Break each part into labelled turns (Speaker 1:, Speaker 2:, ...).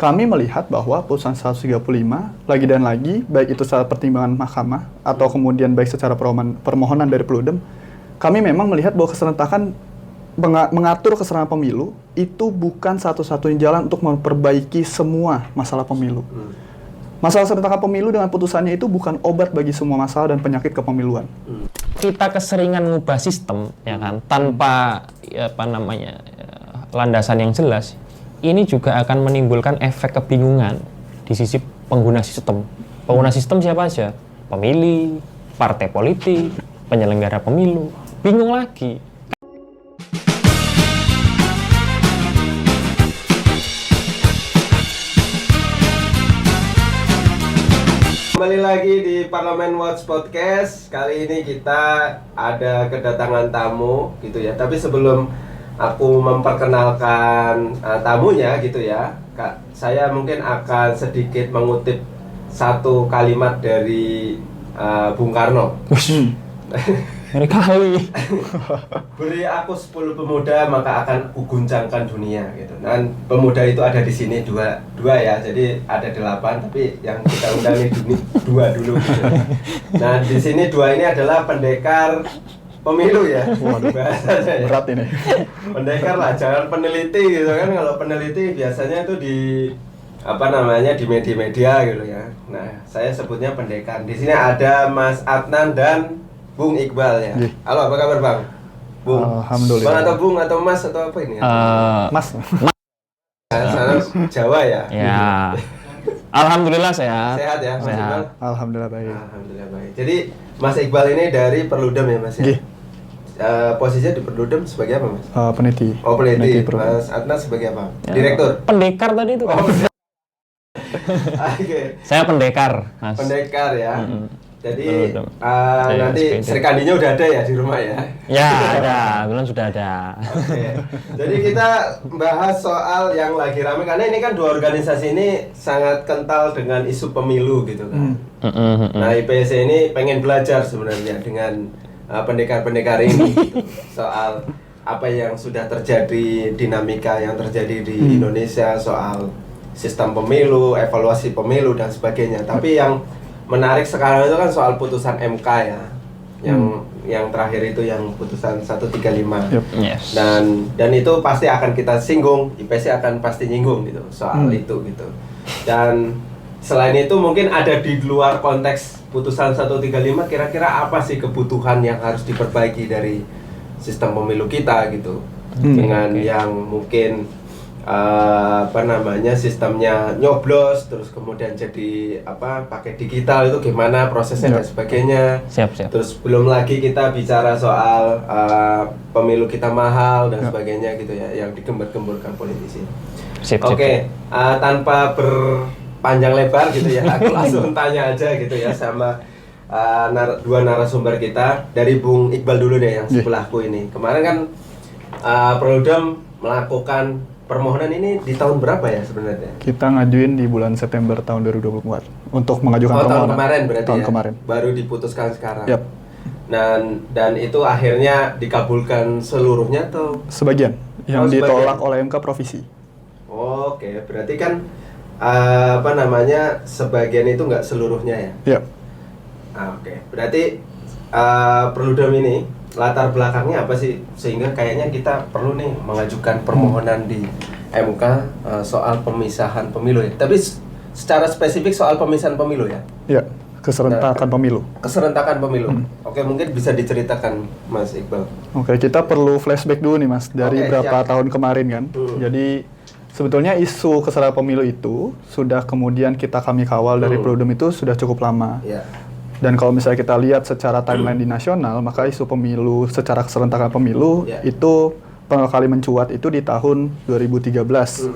Speaker 1: kami melihat bahwa putusan 135 lagi dan lagi, baik itu secara pertimbangan mahkamah atau kemudian baik secara permohonan dari Perludem, kami memang melihat bahwa keserentakan mengatur keserentakkan pemilu itu bukan satu-satunya jalan untuk memperbaiki semua masalah pemilu. Masalah keserentakan pemilu dengan putusannya itu bukan obat bagi semua masalah dan penyakit kepemiluan.
Speaker 2: Kita keseringan ngubah sistem, ya kan, tanpa landasan yang jelas. Ini juga akan menimbulkan efek kebingungan di sisi pengguna sistem. Pengguna sistem siapa aja? Pemilih, partai politik, penyelenggara pemilu. Bingung lagi.
Speaker 3: Kembali lagi di Parlemen Watch Podcast. Kali ini kita ada kedatangan tamu gitu ya. Tapi sebelum aku memperkenalkan tamunya gitu ya, saya mungkin akan sedikit mengutip satu kalimat dari Bung Karno.
Speaker 1: Dari kali.
Speaker 3: Beri aku 10 pemuda maka akan kuguncangkan dunia gitu. Dan pemuda itu ada di sini dua ya. Jadi ada 8 tapi yang kita undang ini 2 dulu gitu. Nah, di sini 2 ini adalah pendekar pemilu ya.
Speaker 1: Waduh,
Speaker 3: bahasanya ya.
Speaker 1: berat ini.
Speaker 3: Pendekar lah, jangan peneliti gitu kan. Kalau peneliti biasanya itu di di media-media gitu ya. Nah, saya sebutnya pendekar. Di sini ada Mas Adnan dan Bung Iqbal ya. Halo, apa kabar Bang? Bung.
Speaker 1: Alhamdulillah.
Speaker 3: Bang atau Bung atau Mas atau apa ini?
Speaker 1: Mas.
Speaker 3: Sana Jawa ya.
Speaker 2: Ya. Alhamdulillah sehat.
Speaker 3: Sehat ya, Mas Iqbal.
Speaker 1: Alhamdulillah baik.
Speaker 3: Alhamdulillah baik. Jadi Mas Iqbal ini dari Perludem ya Mas ya? Posisinya di Perludem sebagai apa Mas?
Speaker 1: Peneliti.
Speaker 3: Oh peneliti.
Speaker 1: Perludem.
Speaker 3: Mas Adnan sebagai apa?
Speaker 2: Ya.
Speaker 3: Direktur.
Speaker 2: Pendekar tadi itu.
Speaker 3: Oke.
Speaker 2: Saya pendekar, Mas.
Speaker 3: Pendekar ya. Jadi nanti
Speaker 2: sepeda.
Speaker 3: Serkandinya udah ada ya di rumah ya?
Speaker 2: Ya, ada. Bulan sudah ada.
Speaker 3: Oke. Jadi kita bahas soal yang lagi ramai karena ini kan 2 organisasi ini sangat kental dengan isu pemilu gitu kan. Nah, IPC ini pengen belajar sebenarnya dengan pendekar-pendekar ini gitu, soal apa yang sudah terjadi, dinamika yang terjadi di Indonesia soal sistem pemilu, evaluasi pemilu dan sebagainya. Tapi yang menarik sekarang itu kan soal putusan MK ya, yang terakhir itu yang putusan 135.
Speaker 1: Yep.
Speaker 2: Yes.
Speaker 3: Dan itu pasti akan kita singgung, IPC akan pasti nyinggung gitu soal itu gitu. Dan selain itu mungkin ada di luar konteks putusan 135, kira-kira apa sih kebutuhan yang harus diperbaiki dari sistem pemilu kita gitu, dengan yang mungkin sistemnya nyoblos terus kemudian jadi pakai digital itu gimana prosesnya dan sebagainya.
Speaker 2: Siap.
Speaker 3: Terus belum lagi kita bicara soal pemilu kita mahal dan sebagainya gitu ya, yang digembar-gemburkan politisi. Oke. Tanpa berpanjang lebar gitu ya, aku langsung tanya aja gitu ya sama dua narasumber kita. Dari Bung Iqbal dulu deh yang sebelahku ini. Kemarin kan Perludem melakukan permohonan ini di tahun berapa ya sebenarnya?
Speaker 1: Kita ngajuin di bulan September tahun 2024 untuk mengajukan permohonan.
Speaker 3: Tahun kemarin berarti
Speaker 1: tahun
Speaker 3: ya?
Speaker 1: Kemarin.
Speaker 3: Baru diputuskan sekarang.
Speaker 1: Yap.
Speaker 3: Dan itu akhirnya dikabulkan seluruhnya atau?
Speaker 1: Sebagian yang ditolak oleh MK Provisi.
Speaker 3: Oke, berarti kan sebagian itu nggak seluruhnya ya?
Speaker 1: Yap.
Speaker 3: Oke, berarti Perludem ini latar belakangnya apa sih sehingga kayaknya kita perlu nih mengajukan permohonan di MK soal pemisahan pemilu ya. Tapi secara spesifik soal pemisahan pemilu ya?
Speaker 1: Ya, keserentakan pemilu.
Speaker 3: Keserentakan pemilu. Oke, mungkin bisa diceritakan Mas Iqbal.
Speaker 1: Oke, kita perlu flashback dulu nih Mas dari berapa tahun kemarin kan. Jadi sebetulnya isu keserentakan pemilu itu sudah kemudian kami kawal dari Perludem itu sudah cukup lama.
Speaker 3: Ya.
Speaker 1: Dan kalau misalnya kita lihat secara timeline di nasional, maka isu pemilu secara keserentakan pemilu itu pertama kali mencuat itu di tahun 2013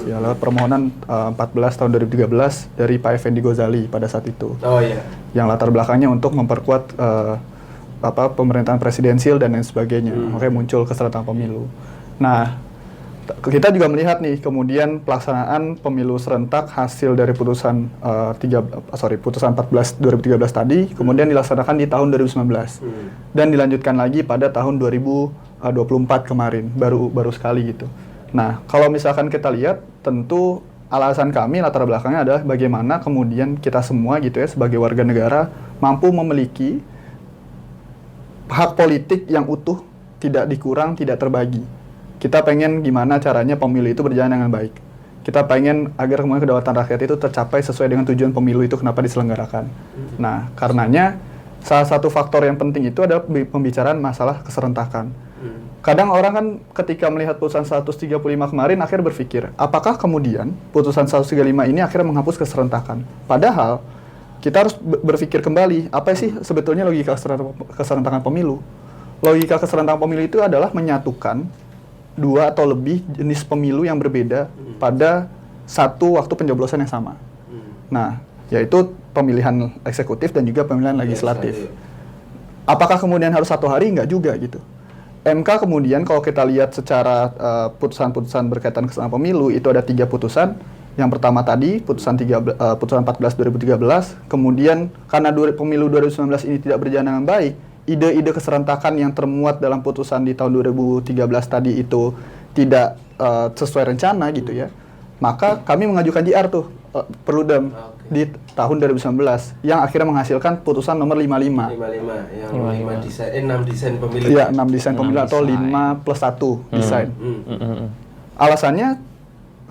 Speaker 1: ya, lewat permohonan 14 tahun 2013 dari Pak Effendi Ghazali pada saat itu.
Speaker 3: Oh iya.
Speaker 1: Yang latar belakangnya untuk memperkuat pemerintahan presidensial dan lain sebagainya. Makanya muncul keserentakan pemilu. Nah, kita juga melihat nih kemudian pelaksanaan pemilu serentak hasil dari putusan putusan 14 2013 tadi kemudian dilaksanakan di tahun 2019 dan dilanjutkan lagi pada tahun 2024 kemarin baru sekali gitu. Nah, kalau misalkan kita lihat tentu alasan kami latar belakangnya adalah bagaimana kemudian kita semua gitu ya sebagai warga negara mampu memiliki hak politik yang utuh, tidak dikurang, tidak terbagi. Kita pengen gimana caranya pemilu itu berjalan dengan baik. Kita pengen agar kemudian kedaulatan rakyat itu tercapai sesuai dengan tujuan pemilu itu kenapa diselenggarakan. Nah, karenanya salah satu faktor yang penting itu adalah pembicaraan masalah keserentakan. Kadang orang kan ketika melihat putusan 135 kemarin akhirnya berpikir, apakah kemudian putusan 135 ini akhirnya menghapus keserentakan? Padahal kita harus berpikir kembali, apa sih sebetulnya logika keserentakan pemilu? Logika keserentakan pemilu itu adalah menyatukan dua atau lebih jenis pemilu yang berbeda pada satu waktu pencoblosan yang sama. Nah, yaitu pemilihan eksekutif dan juga pemilihan legislatif. Apakah kemudian harus satu hari? Enggak juga gitu. MK kemudian kalau kita lihat secara putusan-putusan berkaitan keserentakan pemilu itu ada 3 putusan. Yang pertama tadi putusan 14 2013, kemudian karena pemilu 2019 ini tidak berjalan dengan baik, ide-ide keserentakan yang termuat dalam putusan di tahun 2013 tadi itu tidak sesuai rencana gitu ya. Maka kami mengajukan JR tuh Perludem di tahun 2019 yang akhirnya menghasilkan putusan nomor 55.
Speaker 3: 55 yang 6 desain pemilu.
Speaker 1: Iya, 6 desain pemilu atau 5+1 desain. Alasannya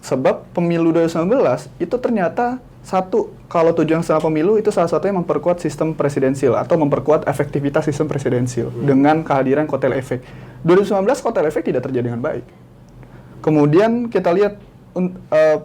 Speaker 1: sebab pemilu 2019 itu ternyata satu, kalau tujuan setelah pemilu itu salah satunya memperkuat sistem presidensil atau memperkuat efektivitas sistem presidensil dengan kehadiran kotel efek. 2019 kotel efek tidak terjadi dengan baik. Kemudian kita lihat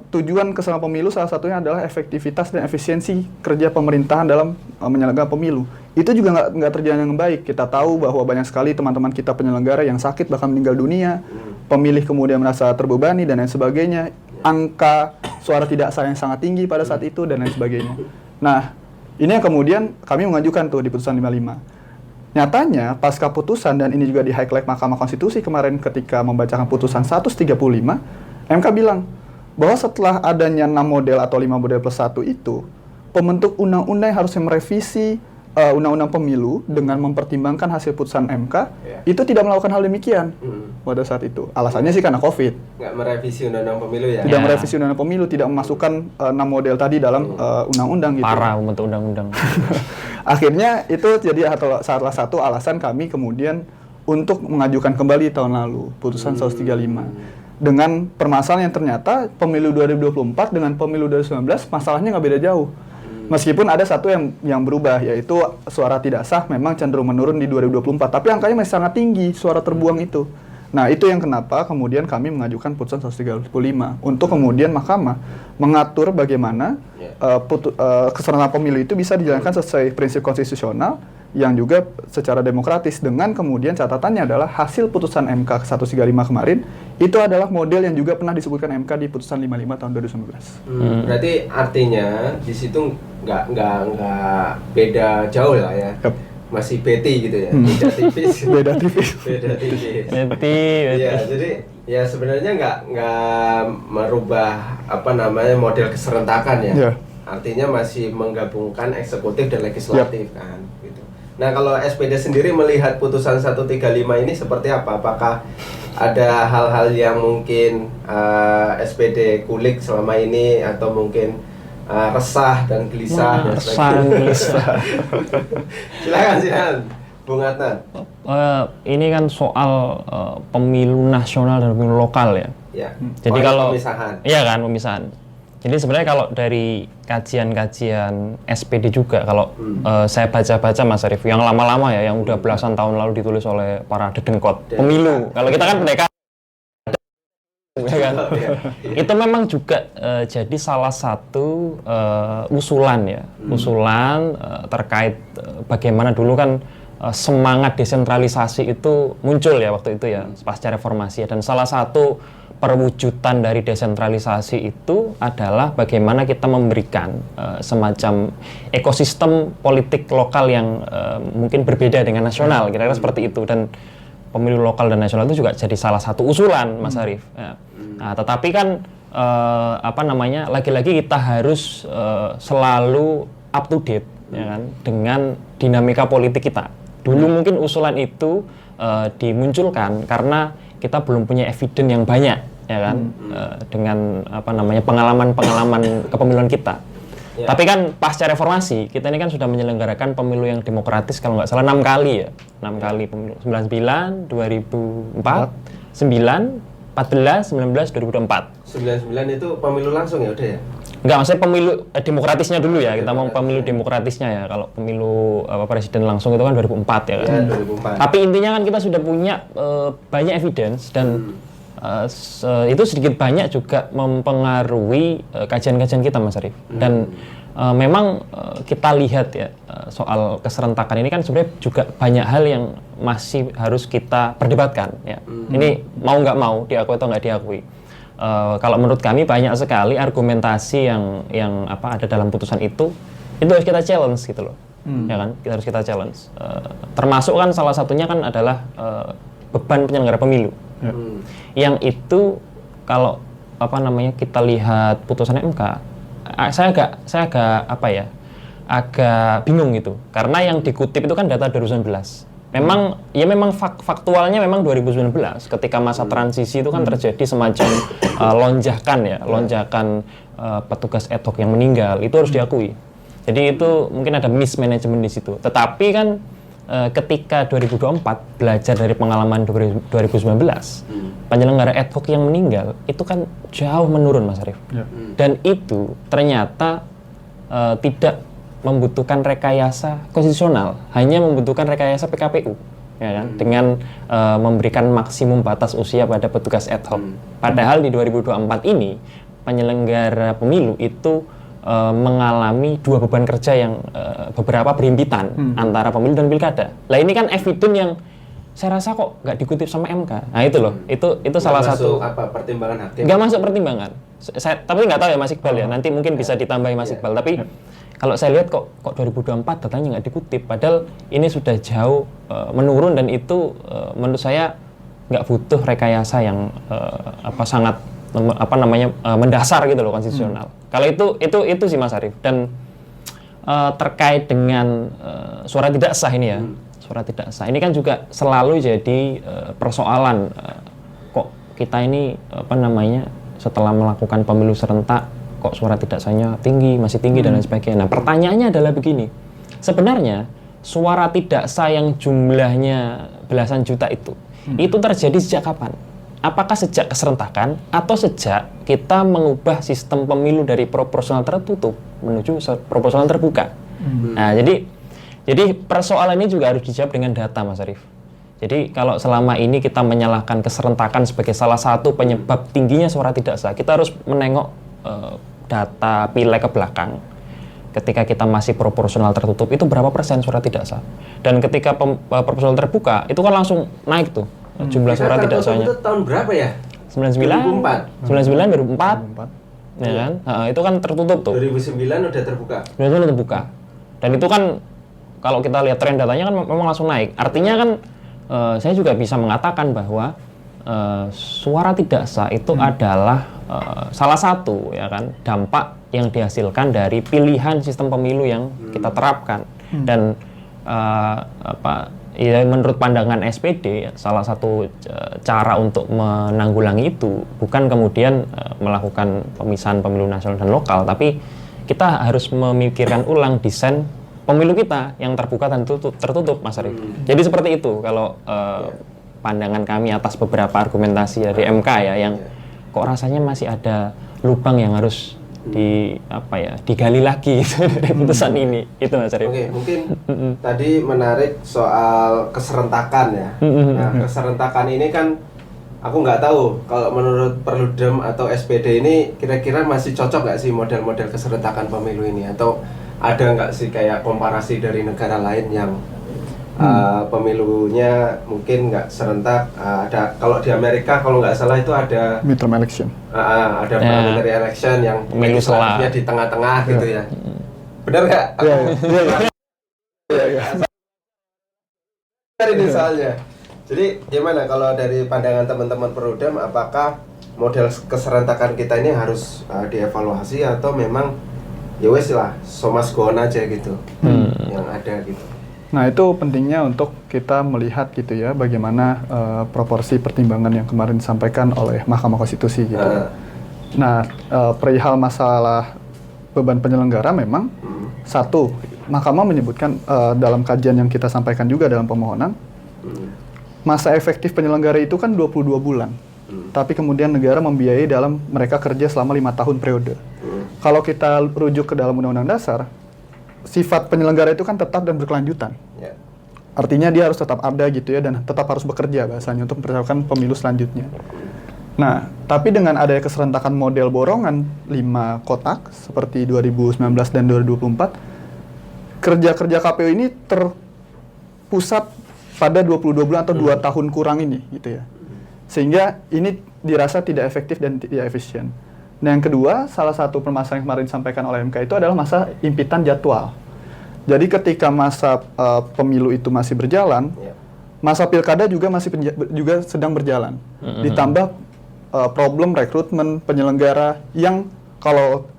Speaker 1: tujuan keselamatan pemilu salah satunya adalah efektivitas dan efisiensi kerja pemerintahan dalam menyelenggarakan pemilu. Itu juga nggak terjadi dengan baik. Kita tahu bahwa banyak sekali teman-teman kita penyelenggara yang sakit bahkan meninggal dunia, pemilih kemudian merasa terbebani dan lain sebagainya. Angka suara tidak sah yang sangat tinggi pada saat itu dan lain sebagainya. Nah, ini yang kemudian kami mengajukan tuh di putusan 55. Nyatanya pasca putusan dan ini juga di highlight Mahkamah Konstitusi kemarin ketika membacakan putusan 135, MK bilang bahwa setelah adanya 6 model atau 5 model plus 1 itu, pembentuk undang-undang yang harusnya merevisi undang-undang pemilu dengan mempertimbangkan hasil putusan MK, itu tidak melakukan hal demikian pada saat itu. Alasannya sih karena COVID.
Speaker 3: Nggak merevisi undang-undang pemilu ya?
Speaker 1: Tidak merevisi undang-undang pemilu, tidak memasukkan 6 model tadi dalam undang-undang gitu.
Speaker 2: Parah untuk undang-undang.
Speaker 1: Akhirnya itu jadi salah satu alasan kami kemudian untuk mengajukan kembali tahun lalu putusan 135. Dengan permasalahan yang ternyata pemilu 2024 dengan pemilu 2019 masalahnya nggak beda jauh. Meskipun ada satu yang berubah, yaitu suara tidak sah memang cenderung menurun di 2024, tapi angkanya masih sangat tinggi suara terbuang itu. Nah, itu yang kenapa kemudian kami mengajukan putusan 135 untuk kemudian Mahkamah mengatur bagaimana keserentakan pemilu itu bisa dijalankan sesuai prinsip konstitusional yang juga secara demokratis, dengan kemudian catatannya adalah hasil putusan MK 135 kemarin itu adalah model yang juga pernah disebutkan MK di putusan 55 tahun 2019.
Speaker 3: Berarti artinya di situ nggak beda jauh lah ya.
Speaker 1: Yep.
Speaker 3: Masih beti gitu ya. Beda tipis.
Speaker 1: Beda tipis.
Speaker 3: Beda tipis.
Speaker 2: Beti.
Speaker 3: Iya, jadi ya sebenarnya nggak merubah model keserentakan ya.
Speaker 1: Yeah.
Speaker 3: Artinya masih menggabungkan eksekutif dan legislatif kan gitu. Nah, kalau SPD sendiri melihat putusan 135 ini seperti apa? Apakah ada hal-hal yang mungkin SPD kulik selama ini atau mungkin resah dan gelisah dan sebagainya? Silakan Bung Adnan.
Speaker 2: Ini kan soal pemilu nasional dan pemilu lokal ya.
Speaker 3: Ya.
Speaker 2: Jadi kalau
Speaker 3: pemisahan.
Speaker 2: Iya kan, pemisahan. Jadi sebenarnya kalau dari kajian-kajian SPD juga, kalau saya baca-baca Mas Arif, yang lama-lama ya, yang udah belasan tahun lalu ditulis oleh para dedengkot pemilu. Kalau kita kan pendekar, ya kan? Itu memang juga jadi salah satu usulan ya, usulan terkait bagaimana dulu kan semangat desentralisasi itu muncul ya waktu itu ya, pasca reformasi ya. Dan salah satu perwujudan dari desentralisasi itu adalah bagaimana kita memberikan semacam ekosistem politik lokal yang mungkin berbeda dengan nasional, kira-kira seperti itu. Dan pemilu lokal dan nasional itu juga jadi salah satu usulan, Mas Arif. Ya. Nah, tetapi kan lagi-lagi kita harus selalu up to date ya kan, dengan dinamika politik kita. Dulu mungkin usulan itu dimunculkan karena kita belum punya evidence yang banyak ya kan, dengan apa namanya pengalaman kepemiluan kita.
Speaker 3: Ya.
Speaker 2: Tapi kan pasca reformasi kita ini kan sudah menyelenggarakan pemilu yang demokratis kalau nggak salah 6 kali ya, 6 kali pemilu, 99, 2004, 9, 14, 19, 2024.
Speaker 3: 99 itu pemilu langsung ya udah ya?
Speaker 2: Enggak, maksudnya pemilu demokratisnya dulu ya, kita mau pemilu demokratisnya ya. Kalau pemilu presiden langsung itu kan 2004 ya kan.
Speaker 3: Ya, 2004.
Speaker 2: Tapi intinya kan kita sudah punya banyak evidence dan itu sedikit banyak juga mempengaruhi kajian-kajian kita, Mas Arif. Dan memang kita lihat ya soal keserentakan ini kan sebenarnya juga banyak hal yang masih harus kita perdebatkan ya. Ini mau nggak mau, diakui atau nggak diakui. Kalau menurut kami banyak sekali argumentasi yang ada dalam putusan itu harus kita challenge gitu loh, ya kan? Kita harus kita challenge. Termasuk kan salah satunya kan adalah beban penyelenggara pemilu, yang itu kalau kita lihat putusan MK, saya agak agak bingung gitu, karena yang dikutip itu kan data 2019. Memang faktualnya memang 2019 ketika masa transisi itu kan terjadi semacam lonjakan petugas ad hoc yang meninggal, itu harus diakui. Jadi itu mungkin ada mismanagement di situ. Tetapi kan ketika 2024 belajar dari pengalaman 2019, penyelenggara ad hoc yang meninggal itu kan jauh menurun, Mas Arif. Dan itu ternyata tidak membutuhkan rekayasa konstitusional, hanya membutuhkan rekayasa PKPU, ya kan? Dengan memberikan maksimum batas usia pada petugas ad hoc. Padahal di 2024 ini penyelenggara pemilu itu mengalami dua beban kerja yang beberapa berimpitan antara pemilu dan pilkada. Lah ini kan evidence yang saya rasa kok nggak dikutip sama MK. Nah itu loh, itu salah satu
Speaker 3: pertimbangan hakim.
Speaker 2: Nggak masuk pertimbangan. Tapi nggak tahu ya Mas Iqbal ya. Nanti mungkin bisa ditambahi Mas Iqbal. Tapi kalau saya lihat kok 2024 datanya nggak dikutip, padahal ini sudah jauh menurun dan itu menurut saya nggak butuh rekayasa yang sangat mendasar gitu loh, konstitusional. Kalau itu sih Mas Arif. Dan terkait dengan suara tidak sah ini ya, suara tidak sah ini kan juga selalu jadi persoalan kok kita ini setelah melakukan pemilu serentak kok suara tidak sahnya masih tinggi dan lain sebagainya. Nah, pertanyaannya adalah begini. Sebenarnya suara tidak sah yang jumlahnya belasan juta itu terjadi sejak kapan? Apakah sejak keserentakan atau sejak kita mengubah sistem pemilu dari proporsional tertutup menuju proporsional terbuka? Nah, jadi persoalan ini juga harus dijawab dengan data, Mas Arif. Jadi kalau selama ini kita menyalahkan keserentakan sebagai salah satu penyebab tingginya suara tidak sah, kita harus menengok data pileg ke belakang. Ketika kita masih proporsional tertutup itu berapa persen suara tidak sah, dan ketika proporsional terbuka itu kan langsung naik tuh jumlah suara tidak sahnya.
Speaker 3: Itu tahun berapa ya?
Speaker 2: 99 2004 ya kan? Itu kan tertutup tuh.
Speaker 3: 2009 udah terbuka.
Speaker 2: 2009 udah terbuka. Dan itu kan kalau kita lihat tren datanya kan memang langsung naik. Artinya kan saya juga bisa mengatakan bahwa suara tidak sah itu adalah salah satu ya kan dampak yang dihasilkan dari pilihan sistem pemilu yang kita terapkan. Dan menurut pandangan SPD salah satu cara untuk menanggulangi itu bukan kemudian melakukan pemisahan pemilu nasional dan lokal, tapi kita harus memikirkan ulang desain pemilu kita yang terbuka dan tertutup, Mas Arif. Jadi seperti itu kalau pandangan kami atas beberapa argumentasi dari MK ya, yang kok rasanya masih ada lubang yang harus digali lagi dari putusan ini. Itu Mas Arif.
Speaker 3: Oke, mungkin tadi menarik soal keserentakan ya. Nah, keserentakan ini kan aku nggak tahu kalau menurut Perludem atau SPD ini kira-kira masih cocok nggak sih model-model keserentakan pemilu ini, atau ada nggak sih kayak komparasi dari negara lain yang pemilunya mungkin nggak serentak? Ada, kalau di Amerika kalau nggak salah itu ada
Speaker 1: midterm election.
Speaker 3: Ada parliamentary election yang legislatifnya di tengah-tengah gitu ya. Benar nggak? Benar ini soalnya. Jadi gimana kalau dari pandangan teman-teman Perludem, apakah model keserentakan kita ini harus dievaluasi atau memang ya wes lah, so must go on aja gitu yang ada gitu?
Speaker 1: Nah, itu pentingnya untuk kita melihat gitu ya, bagaimana proporsi pertimbangan yang kemarin disampaikan oleh Mahkamah Konstitusi gitu. Nah, perihal masalah beban penyelenggara memang satu, Mahkamah menyebutkan dalam kajian yang kita sampaikan juga dalam pemohonan, masa efektif penyelenggara itu kan 22 bulan. Tapi kemudian negara membiayai dalam mereka kerja selama 5 tahun periode. Kalau kita rujuk ke dalam Undang-Undang Dasar, sifat penyelenggara itu kan tetap dan berkelanjutan.
Speaker 3: Ya.
Speaker 1: Artinya dia harus tetap ada gitu ya, dan tetap harus bekerja bahasanya untuk mempersiapkan pemilu selanjutnya. Nah, tapi dengan adanya keserentakan model borongan 5 kotak seperti 2019 dan 2024, kerja-kerja KPU ini terpusat pada 22 bulan atau 2 tahun kurang ini gitu ya. Sehingga ini dirasa tidak efektif dan tidak efisien. Nah, yang kedua, salah satu permasalahan yang kemarin disampaikan oleh MK itu adalah masa impitan jadwal. Jadi ketika masa pemilu itu masih berjalan, masa pilkada juga juga sedang berjalan. Ditambah problem rekrutmen penyelenggara yang kalau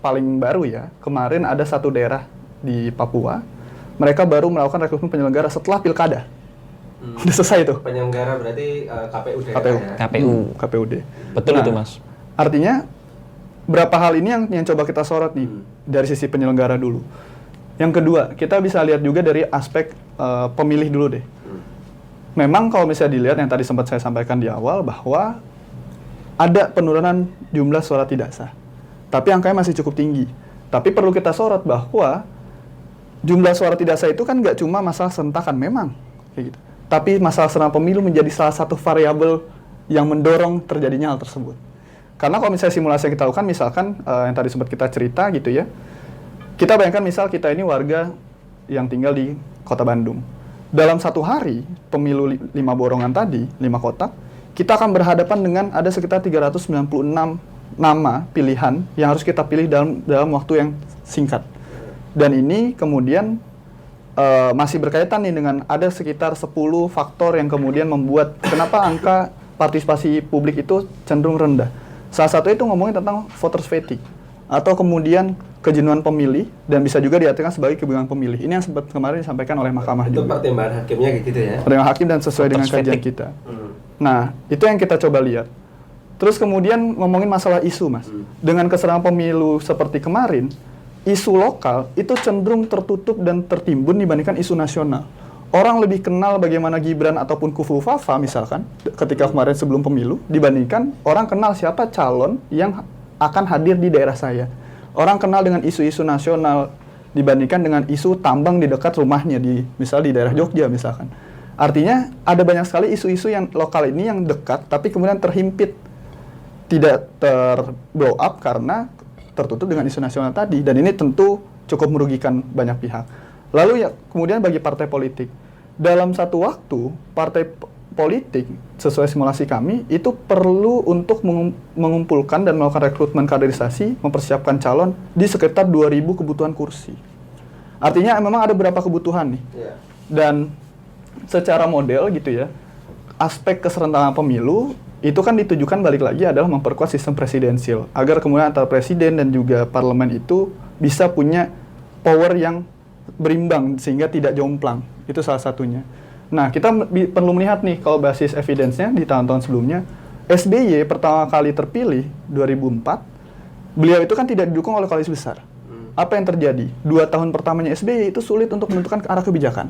Speaker 1: paling baru ya, kemarin ada satu daerah di Papua, mereka baru melakukan rekrutmen penyelenggara setelah pilkada. Udah selesai itu.
Speaker 3: Penyelenggara berarti KPU daerah
Speaker 1: KPU.
Speaker 3: ya?
Speaker 1: KPUD.
Speaker 2: Betul
Speaker 1: Nah,
Speaker 2: itu, Mas.
Speaker 1: Artinya berapa hal ini yang coba kita sorot nih dari sisi penyelenggara dulu. Yang kedua, kita bisa lihat juga dari aspek pemilih dulu deh. Memang kalau misalnya dilihat yang tadi sempat saya sampaikan di awal bahwa ada penurunan jumlah suara tidak sah. Tapi angkanya masih cukup tinggi. Tapi perlu kita sorot bahwa jumlah suara tidak sah itu kan nggak cuma masalah serentakan memang kayak gitu. Tapi masalah serentak pemilu menjadi salah satu variabel yang mendorong terjadinya hal tersebut. Karena kalau misalnya simulasi yang kita lakukan, misalkan yang tadi sempat kita cerita gitu ya, kita bayangkan misal kita ini warga yang tinggal di Kota Bandung. Dalam satu hari pemilu 5 borongan tadi, 5 kotak, kita akan berhadapan dengan ada sekitar 396 nama pilihan yang harus kita pilih dalam waktu yang singkat. Dan ini kemudian masih berkaitan nih dengan ada sekitar 10 faktor yang kemudian membuat kenapa angka partisipasi publik itu cenderung rendah. Salah satu itu ngomongin tentang voters fatigue atau kemudian kejenuhan pemilih dan bisa juga diartikan sebagai kebingungan pemilih. Ini yang sempat kemarin disampaikan oleh Mahkamah
Speaker 3: itu
Speaker 1: juga.
Speaker 3: pertimbangan hakimnya kayak gitu ya?
Speaker 1: Pertimbangan hakim dan sesuai dengan
Speaker 2: Voters
Speaker 1: kajian
Speaker 2: fatigue.
Speaker 1: kita. Nah, itu yang kita coba lihat. Terus kemudian ngomongin masalah isu, Mas. Dengan keserangan pemilu seperti kemarin, isu lokal itu cenderung tertutup dan tertimbun dibandingkan isu nasional. Orang lebih kenal bagaimana Gibran ataupun Kufu Fafa misalkan ketika kemarin sebelum pemilu dibandingkan orang kenal siapa calon yang akan hadir di daerah saya. Orang kenal dengan isu-isu nasional dibandingkan dengan isu tambang di dekat rumahnya misal di daerah Jogja misalkan. Artinya ada banyak sekali isu-isu yang lokal ini yang dekat tapi kemudian terhimpit, tidak terblow up karena tertutup dengan isu nasional tadi, dan ini tentu cukup merugikan banyak pihak. Lalu ya kemudian bagi partai politik, dalam satu waktu partai politik sesuai simulasi kami itu perlu untuk mengumpulkan dan melakukan rekrutmen kaderisasi, mempersiapkan calon di sekitar 2.000 kebutuhan kursi. Artinya memang ada beberapa kebutuhan nih. Dan secara model gitu ya, aspek keserentakan pemilu itu kan ditujukan balik lagi adalah memperkuat sistem presidensial agar kemudian antara presiden dan juga parlemen itu bisa punya power yang berimbang sehingga tidak jomplang. Itu salah satunya. Nah, kita perlu melihat nih kalau basis evidence-nya di tahun-tahun sebelumnya, SBY pertama kali terpilih 2004, beliau itu kan tidak didukung oleh koalisi besar. Apa yang terjadi? 2 tahun pertamanya SBY itu sulit untuk menentukan arah kebijakan.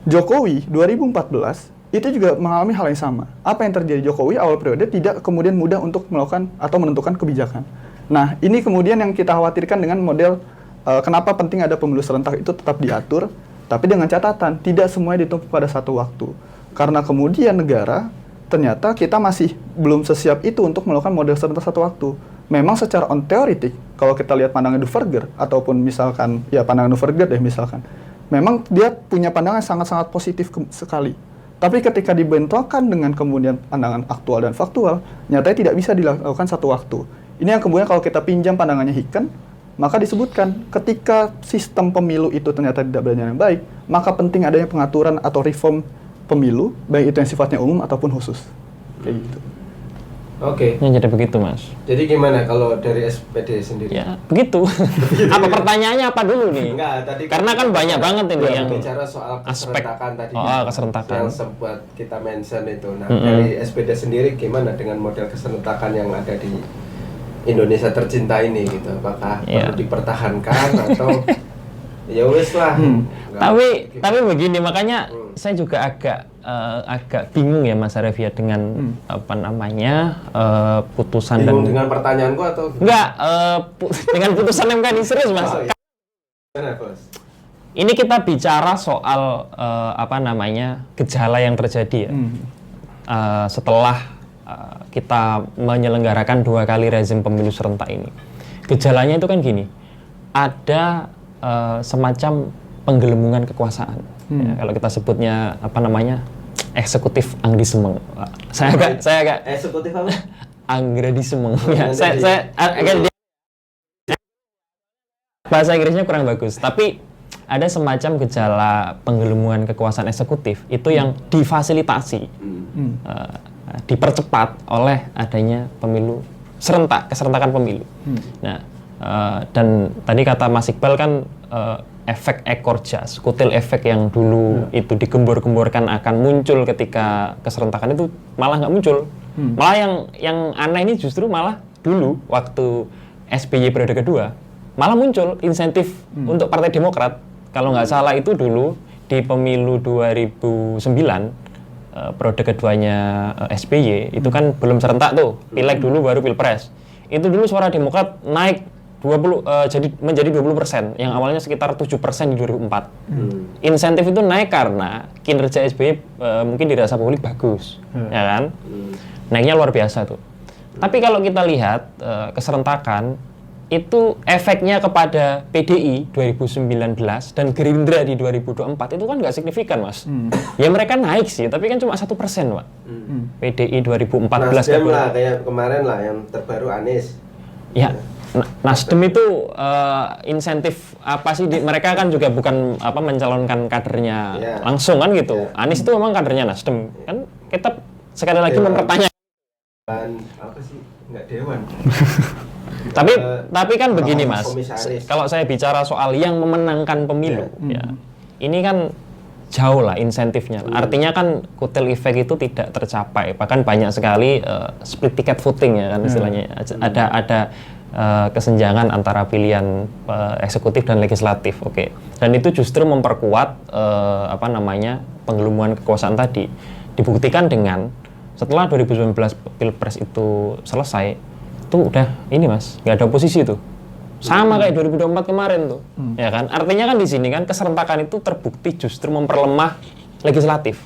Speaker 1: Jokowi 2014 itu juga mengalami hal yang sama. Apa yang terjadi? Jokowi awal periode tidak kemudian mudah untuk melakukan atau menentukan kebijakan. Nah, ini kemudian yang kita khawatirkan dengan model kenapa penting ada pemilu serentak itu tetap diatur, tapi dengan catatan tidak semuanya ditumpuk pada satu waktu. Karena kemudian negara ternyata kita masih belum sesiap itu untuk melakukan model serentak satu waktu. Memang secara on teoretik, kalau kita lihat pandangan Duverger ataupun misalkan ya pandangan Duverger deh misalkan, memang dia punya pandangan sangat-sangat positif sekali. Tapi ketika dibentrokan dengan kemudian pandangan aktual dan faktual, nyatanya tidak bisa dilakukan satu waktu. Ini yang kemudian kalau kita pinjam pandangannya Hicken, maka disebutkan ketika sistem pemilu itu ternyata tidak berjalan dengan baik, maka penting adanya pengaturan atau reform pemilu, baik itu yang sifatnya umum ataupun khusus. Kayak gitu.
Speaker 3: Oke.
Speaker 2: Yang jadi begitu, Mas.
Speaker 3: Jadi gimana kalau dari SPD sendiri?
Speaker 2: Ya, begitu. Apa pertanyaannya apa dulu nih?
Speaker 3: Enggak, tadi
Speaker 2: Karena kan banyak banget ini yang
Speaker 3: bicara soal
Speaker 2: aspek
Speaker 3: keserentakan tadi.
Speaker 2: keserentakan.
Speaker 3: Yang sempat kita mention itu. Nah, dari SPD sendiri gimana dengan model keserentakan yang ada di Indonesia tercinta ini gitu? Apakah perlu dipertahankan atau ya wes lah.
Speaker 2: Tapi begini, makanya saya juga agak bingung ya Mas Arif ya dengan apa namanya putusan
Speaker 3: bingung
Speaker 2: dan
Speaker 3: dengan pertanyaanku atau
Speaker 2: enggak dengan putusan MK ini serius Mas.
Speaker 3: Oh, iya. Gimana, Bos?
Speaker 2: Ini kita bicara soal apa namanya gejala yang terjadi ya setelah kita menyelenggarakan 2 kali rezim pemilu serentak ini. Gejalanya itu kan gini, ada semacam penggelembungan kekuasaan. Ya, kalau kita sebutnya apa namanya eksekutif angdiseme. Saya agak
Speaker 3: eksekutif apa?
Speaker 2: Anggradiseme. Ya, saya agak bahasa Inggrisnya kurang bagus. Tapi ada semacam gejala penggelembungan kekuasaan eksekutif itu yang difasilitasi, dipercepat oleh adanya pemilu serentak, keserentakan pemilu. Nah, dan tadi kata Mas Iqbal kan efek ekor jas, kutil efek yang dulu itu digembor-gemborkan akan muncul ketika keserentakan itu malah nggak muncul. Malah yang aneh ini justru malah dulu waktu SBY periode kedua malah muncul insentif untuk Partai Demokrat. Kalau nggak salah itu dulu di pemilu 2009 periode keduanya SBY itu kan belum serentak tuh, pileg dulu baru pilpres. Itu dulu suara Demokrat naik menjadi 20%, yang awalnya sekitar 7% di 2004. Insentif itu naik karena kinerja SBY mungkin dirasa publik bagus, ya kan? Naiknya luar biasa tuh. Tapi kalau kita lihat keserentakan itu efeknya kepada PDI 2019 dan Gerindra di 2024 itu kan nggak signifikan, Mas. Ya mereka naik sih, tapi kan cuma 1%, Pak. PDI 2014
Speaker 3: Nasdem lah kayak kemarin lah yang terbaru Anies.
Speaker 2: Ya. Nasdem itu insentif apa sih? Mereka kan juga bukan apa mencalonkan kadernya langsung kan gitu. Anies itu memang kadernya Nasdem. Kan kita sekali lagi mempertanyakan.
Speaker 3: Apa sih? Enggak dewan.
Speaker 2: Tapi kan begini Mas. Kalau saya bicara soal yang memenangkan pemilu, ya ini kan jauh lah insentifnya. Artinya kan kutil efek itu tidak tercapai. Bahkan banyak sekali split ticket voting ya kan istilahnya. Ada kesenjangan antara pilihan eksekutif dan legislatif, dan itu justru memperkuat apa namanya penggelembungan kekuasaan tadi. Dibuktikan dengan setelah 2019 pilpres itu selesai, itu udah ini Mas, nggak ada oposisi tuh, sama kayak 2024 kemarin tuh, ya kan? Artinya kan di sini kan keserentakan itu terbukti justru memperlemah legislatif.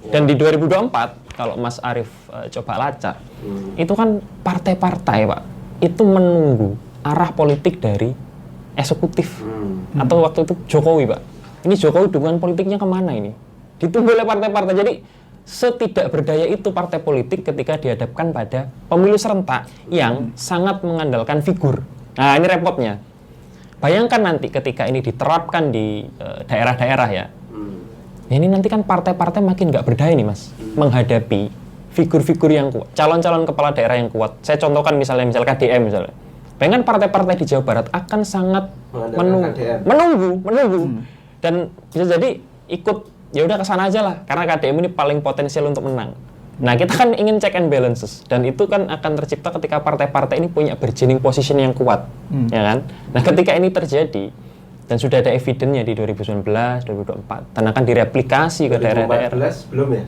Speaker 2: Dan di 2024 kalau Mas Arif coba lacak, itu kan partai-partai Pak itu menunggu arah politik dari eksekutif atau waktu itu Jokowi Pak. Ini Jokowi dukungan politiknya kemana ini? Ditunggu oleh partai-partai. Jadi setidak berdaya itu partai politik ketika dihadapkan pada pemilu serentak yang sangat mengandalkan figur. Nah ini repotnya. Bayangkan nanti ketika ini diterapkan di daerah-daerah ya. Ini nanti kan partai-partai makin nggak berdaya nih Mas menghadapi figur-figur yang kuat, calon-calon kepala daerah yang kuat. Saya contohkan misal KDM misalnya. Bayangkan partai-partai di Jawa Barat akan sangat menunggu dan bisa jadi ikut ya udah kesana aja lah karena KDM ini paling potensial untuk menang. Nah kita kan ingin check and balances dan itu kan akan tercipta ketika partai-partai ini punya bargaining position yang kuat, ya kan? Nah ketika ini terjadi dan sudah ada evidence-nya di 2019, 2024 dan akan direplikasi ke daerah-daerah.
Speaker 3: 2014 belum ya?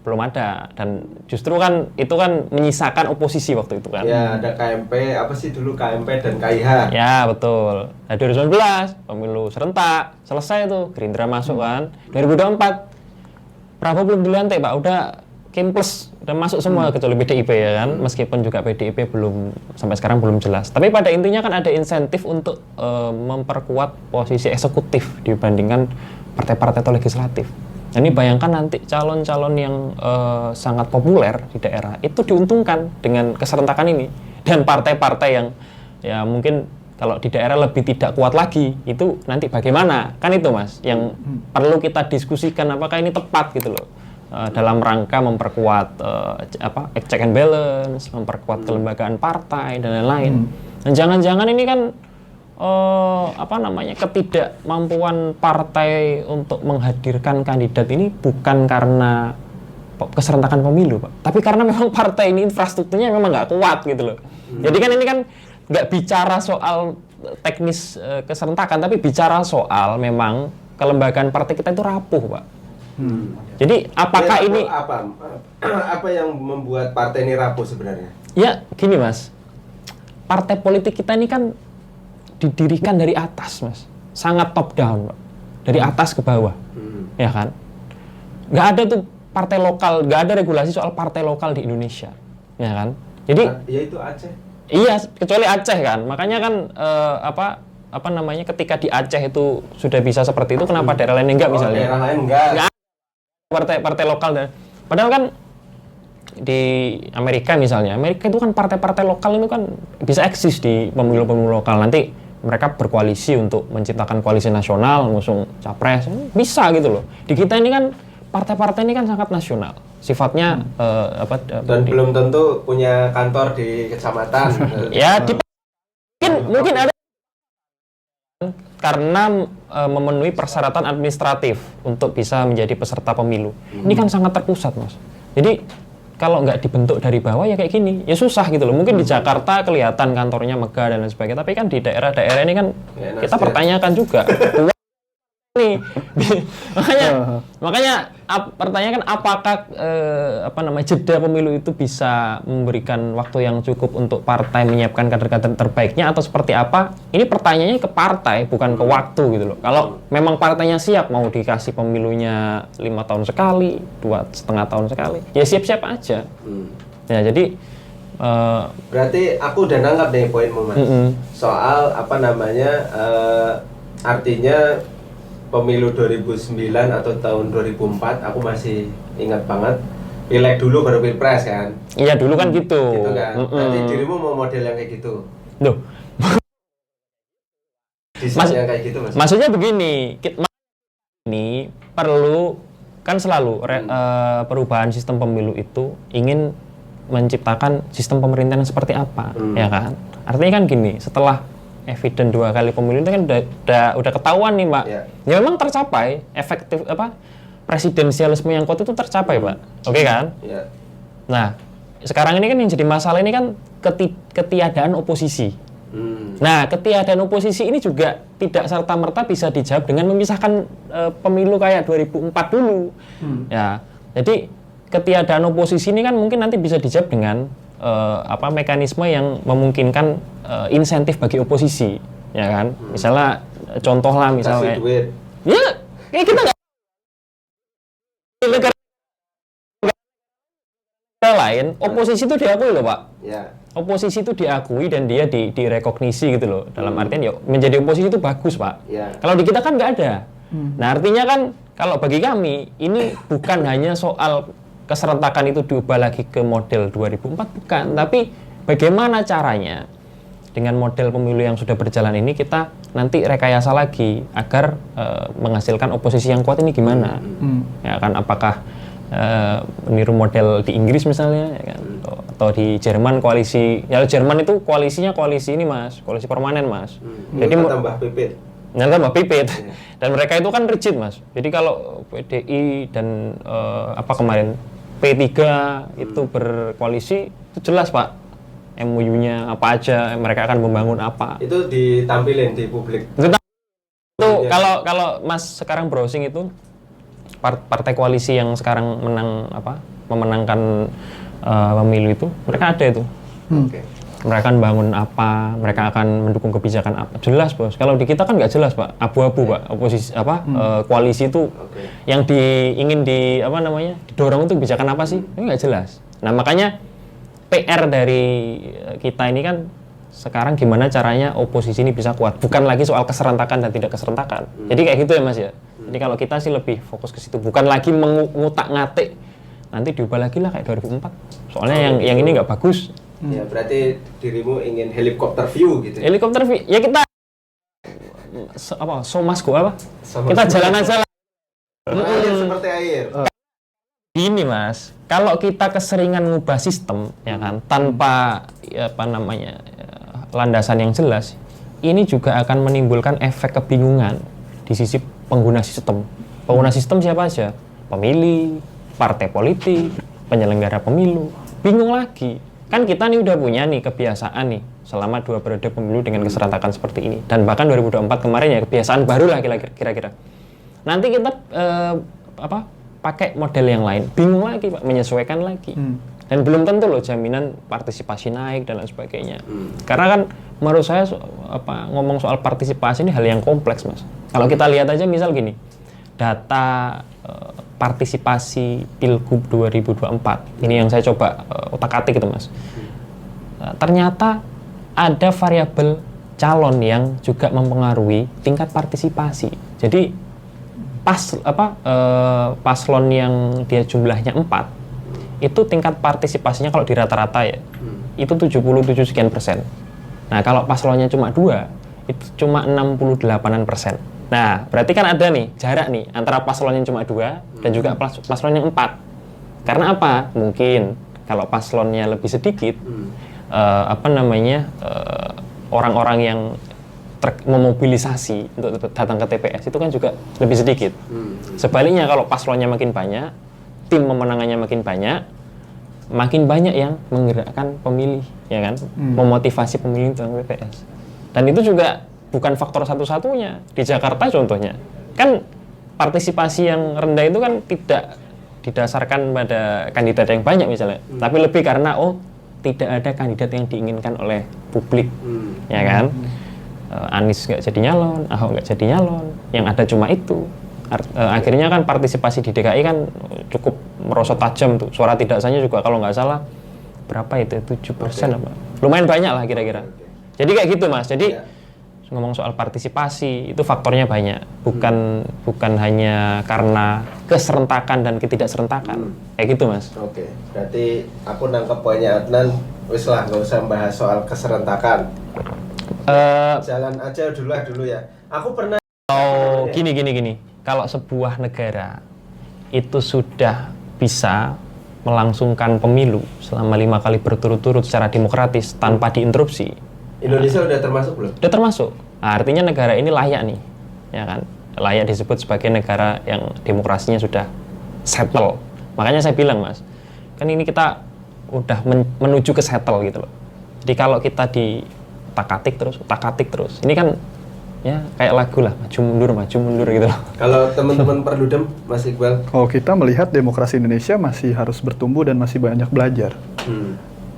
Speaker 2: Belum ada dan justru kan itu kan menyisakan oposisi waktu itu kan.
Speaker 3: Ya ada KMP apa sih dulu KMP dan KIH.
Speaker 2: Ya betul. Nah 2019 pemilu serentak selesai tuh Gerindra masuk kan. 2024 Prabowo belum dilantik Pak, udah Kemples udah masuk semua kecuali PDIP ya kan, meskipun juga PDIP belum sampai sekarang belum jelas. Tapi pada intinya kan ada insentif untuk memperkuat posisi eksekutif dibandingkan partai-partai atau legislatif. Nah, ini bayangkan nanti calon-calon yang sangat populer di daerah itu diuntungkan dengan keserentakan ini dan partai-partai yang ya mungkin kalau di daerah lebih tidak kuat lagi itu nanti bagaimana kan itu Mas yang perlu kita diskusikan apakah ini tepat gitu loh. dalam rangka memperkuat check and balance, memperkuat kelembagaan partai dan lain-lain. Dan jangan-jangan ini kan ketidakmampuan partai untuk menghadirkan kandidat ini bukan karena keserentakan pemilu, Pak, tapi karena memang partai ini infrastrukturnya memang nggak kuat gitu loh. Jadi kan ini kan nggak bicara soal teknis keserentakan, tapi bicara soal memang kelembagaan partai kita itu rapuh, Pak. Jadi apakah ini
Speaker 3: apa yang membuat partai ini rapuh sebenarnya?
Speaker 2: Ya gini, Mas, partai politik kita ini kan didirikan dari atas, Mas, sangat top down, Pak, dari atas ke bawah, ya kan? Nggak ada tuh partai lokal, nggak ada regulasi soal partai lokal di Indonesia, ya kan? Jadi
Speaker 3: ya itu Aceh.
Speaker 2: Iya, kecuali Aceh kan. Makanya kan ketika di Aceh itu sudah bisa seperti itu, kenapa daerah lain enggak misalnya?
Speaker 3: Daerah lain enggak.
Speaker 2: Partai lokal dan padahal kan di Amerika misalnya, Amerika itu kan partai-partai lokal itu kan bisa eksis di pemilu-pemilu lokal. Nanti mereka berkoalisi untuk menciptakan koalisi nasional, mengusung capres, bisa gitu loh. Di kita ini kan partai-partai ini kan sangat nasional sifatnya,
Speaker 3: dan belum tentu punya kantor di kecamatan.
Speaker 2: Ya, mungkin ada karena memenuhi persyaratan administratif untuk bisa menjadi peserta pemilu. Ini kan sangat terpusat, Mas. Jadi kalau nggak dibentuk dari bawah ya kayak gini, ya susah gitu loh. Mungkin di Jakarta kelihatan kantornya megah dan lain sebagainya, tapi kan di daerah-daerah ini kan ya, kita pertanyakan juga. Nih makanya pertanyaan kan apakah jeda pemilu itu bisa memberikan waktu yang cukup untuk partai menyiapkan kader-kader terbaiknya atau seperti apa? Ini pertanyaannya ke partai, bukan ke waktu gitu loh. Kalau memang partainya siap mau dikasih pemilunya 5 tahun sekali, 2,5 tahun sekali, ya siap-siap aja. Ya jadi
Speaker 3: berarti aku udah nangkap nih poinmu, Mas. Soal artinya pemilu 2009 atau tahun 2004, aku masih ingat banget, pileg dulu baru pilpres kan?
Speaker 2: Iya dulu kan gitu.
Speaker 3: Gitu kan? Berarti dirimu mau model yang kayak gitu?
Speaker 2: Loh.
Speaker 3: Yang kayak gitu, Mas?
Speaker 2: Maksudnya begini, ini perlu kan selalu perubahan sistem pemilu itu ingin menciptakan sistem pemerintahan seperti apa, ya kan? Artinya kan gini, setelah eviden 2 kali pemilu itu kan udah ketahuan nih, Pak. Ya memang tercapai efektif presidensialisme yang kuat itu tercapai, Pak. Oke kan? Nah, sekarang ini kan yang jadi masalah ini kan ketiadaan oposisi. Nah, ketiadaan oposisi ini juga tidak serta-merta bisa dijawab dengan memisahkan pemilu kayak 2004 dulu. Ya. Jadi ketiadaan oposisi ini kan mungkin nanti bisa dijawab dengan mekanisme yang memungkinkan insentif bagi oposisi, ya kan? Misalnya contoh lah misalnya.
Speaker 3: Kasih duit.
Speaker 2: Ya, kayak kita nggak negara lain, oposisi itu diakui loh, Pak.
Speaker 3: Ya.
Speaker 2: Oposisi itu diakui dan dia direkognisi gitu loh. Dalam artian ya menjadi oposisi itu bagus, Pak.
Speaker 3: Ya.
Speaker 2: Kalau di kita kan nggak ada. Nah, artinya kan kalau bagi kami ini bukan hanya soal keserentakan itu diubah lagi ke model 2004, bukan, tapi bagaimana caranya dengan model pemilu yang sudah berjalan ini kita nanti rekayasa lagi agar menghasilkan oposisi yang kuat ini gimana? Ya kan, apakah meniru model di Inggris misalnya, ya kan? Atau di Jerman koalisi, ya Jerman itu koalisinya koalisi ini, Mas, koalisi permanen, Mas.
Speaker 3: Jadi tambah pipit.
Speaker 2: Tambah pipit. Dan mereka itu kan rigid, Mas. Jadi kalau PDI dan kemarin P3 itu berkoalisi, itu jelas, Pak. MOU-nya apa aja, mereka akan membangun apa.
Speaker 3: Itu ditampilin di publik.
Speaker 2: Itu kalau Mas sekarang browsing itu partai koalisi yang sekarang memenangkan pemilu itu, mereka ada itu. Mereka akan bangun apa, mereka akan mendukung kebijakan apa. Jelas, Bos. Kalau di kita kan nggak jelas, Pak. Abu-abu, Pak. Oposisi koalisi itu yang ingin didorong itu kebijakan apa sih? Ini nggak jelas. Nah, makanya PR dari kita ini kan sekarang gimana caranya oposisi ini bisa kuat. Bukan lagi soal keserentakan dan tidak keserentakan. Jadi kayak gitu ya, Mas ya. Jadi kalau kita sih lebih fokus ke situ. Bukan lagi mengutak-ngatik. Nanti diubah lagi lah kayak 2004. Soalnya yang ini nggak bagus.
Speaker 3: Ya, berarti dirimu ingin helikopter view gitu.
Speaker 2: Helikopter view. Ya kita Kita jalan aja lah.
Speaker 3: Mengalir seperti air.
Speaker 2: Gini Mas, kalau kita keseringan ngubah sistem, ya kan, tanpa landasan yang jelas, ini juga akan menimbulkan efek kebingungan di sisi pengguna sistem. Pengguna sistem siapa aja? Pemilih, partai politik, penyelenggara pemilu. Bingung lagi. Kan kita nih udah punya nih kebiasaan nih selama 2 periode pemilu dengan keserentakan seperti ini. Dan bahkan 2024 kemarin ya kebiasaan baru lah kira-kira. Nanti kita pakai model yang lain, bingung lagi Pak, menyesuaikan lagi. Dan belum tentu loh jaminan partisipasi naik dan lain sebagainya. Karena kan menurut saya ngomong soal partisipasi ini hal yang kompleks Mas. Kalau kita lihat aja misal gini, data partisipasi Pilgub 2024, ini yang saya coba otak-atik gitu Mas. Ternyata ada variabel calon yang juga mempengaruhi tingkat partisipasi. Jadi paslon yang dia jumlahnya 4 itu tingkat partisipasinya kalau di rata-rata ya itu 77 sekian persen. Nah kalau paslonnya cuma 2 itu cuma 68%. Nah berarti kan ada nih jarak nih antara paslon yang cuma 2 dan juga paslon yang 4. Karena apa? Mungkin kalau paslonnya lebih sedikit orang-orang yang memobilisasi untuk datang ke TPS itu kan juga lebih sedikit. Sebaliknya kalau paslonnya makin banyak, tim pemenangannya makin banyak yang menggerakkan pemilih, ya kan, memotivasi pemilih datang ke TPS. Dan itu juga bukan faktor satu-satunya. Di Jakarta contohnya, kan partisipasi yang rendah itu kan tidak didasarkan pada kandidat yang banyak misalnya, tapi lebih karena tidak ada kandidat yang diinginkan oleh publik, ya kan. Anies nggak jadi nyalon, Ahok nggak jadi nyalon, yang ada cuma itu. Akhirnya kan partisipasi di DKI kan cukup merosot tajam tuh. Suara tidak sahnya juga kalau nggak salah berapa itu 7% apa? Lumayan banyak lah kira-kira. Jadi kayak gitu Mas. Jadi ngomong soal partisipasi itu faktornya banyak, bukan hanya karena keserentakan dan ketidakserentakan. Kayak gitu Mas.
Speaker 3: Oke, berarti aku nangkep poinnya Adnan. Wis lah, nggak usah bahas soal keserentakan. Jalan aja dulu ya. Aku pernah
Speaker 2: gini. Kalau sebuah negara itu sudah bisa melangsungkan pemilu selama 5 kali berturut-turut secara demokratis tanpa diinterupsi.
Speaker 3: Indonesia udah termasuk belum?
Speaker 2: Udah termasuk. Nah, artinya negara ini layak nih, ya kan? Layak disebut sebagai negara yang demokrasinya sudah settle. Makanya saya bilang Mas, kan ini kita udah menuju ke settle gitu loh. Jadi kalau kita utak-atik terus. Ini kan ya kayak lagu lah, maju mundur gitu loh.
Speaker 3: Kalau teman-teman Perludem, Mas Iqbal?
Speaker 1: Kalau kita melihat demokrasi Indonesia masih harus bertumbuh dan masih banyak belajar.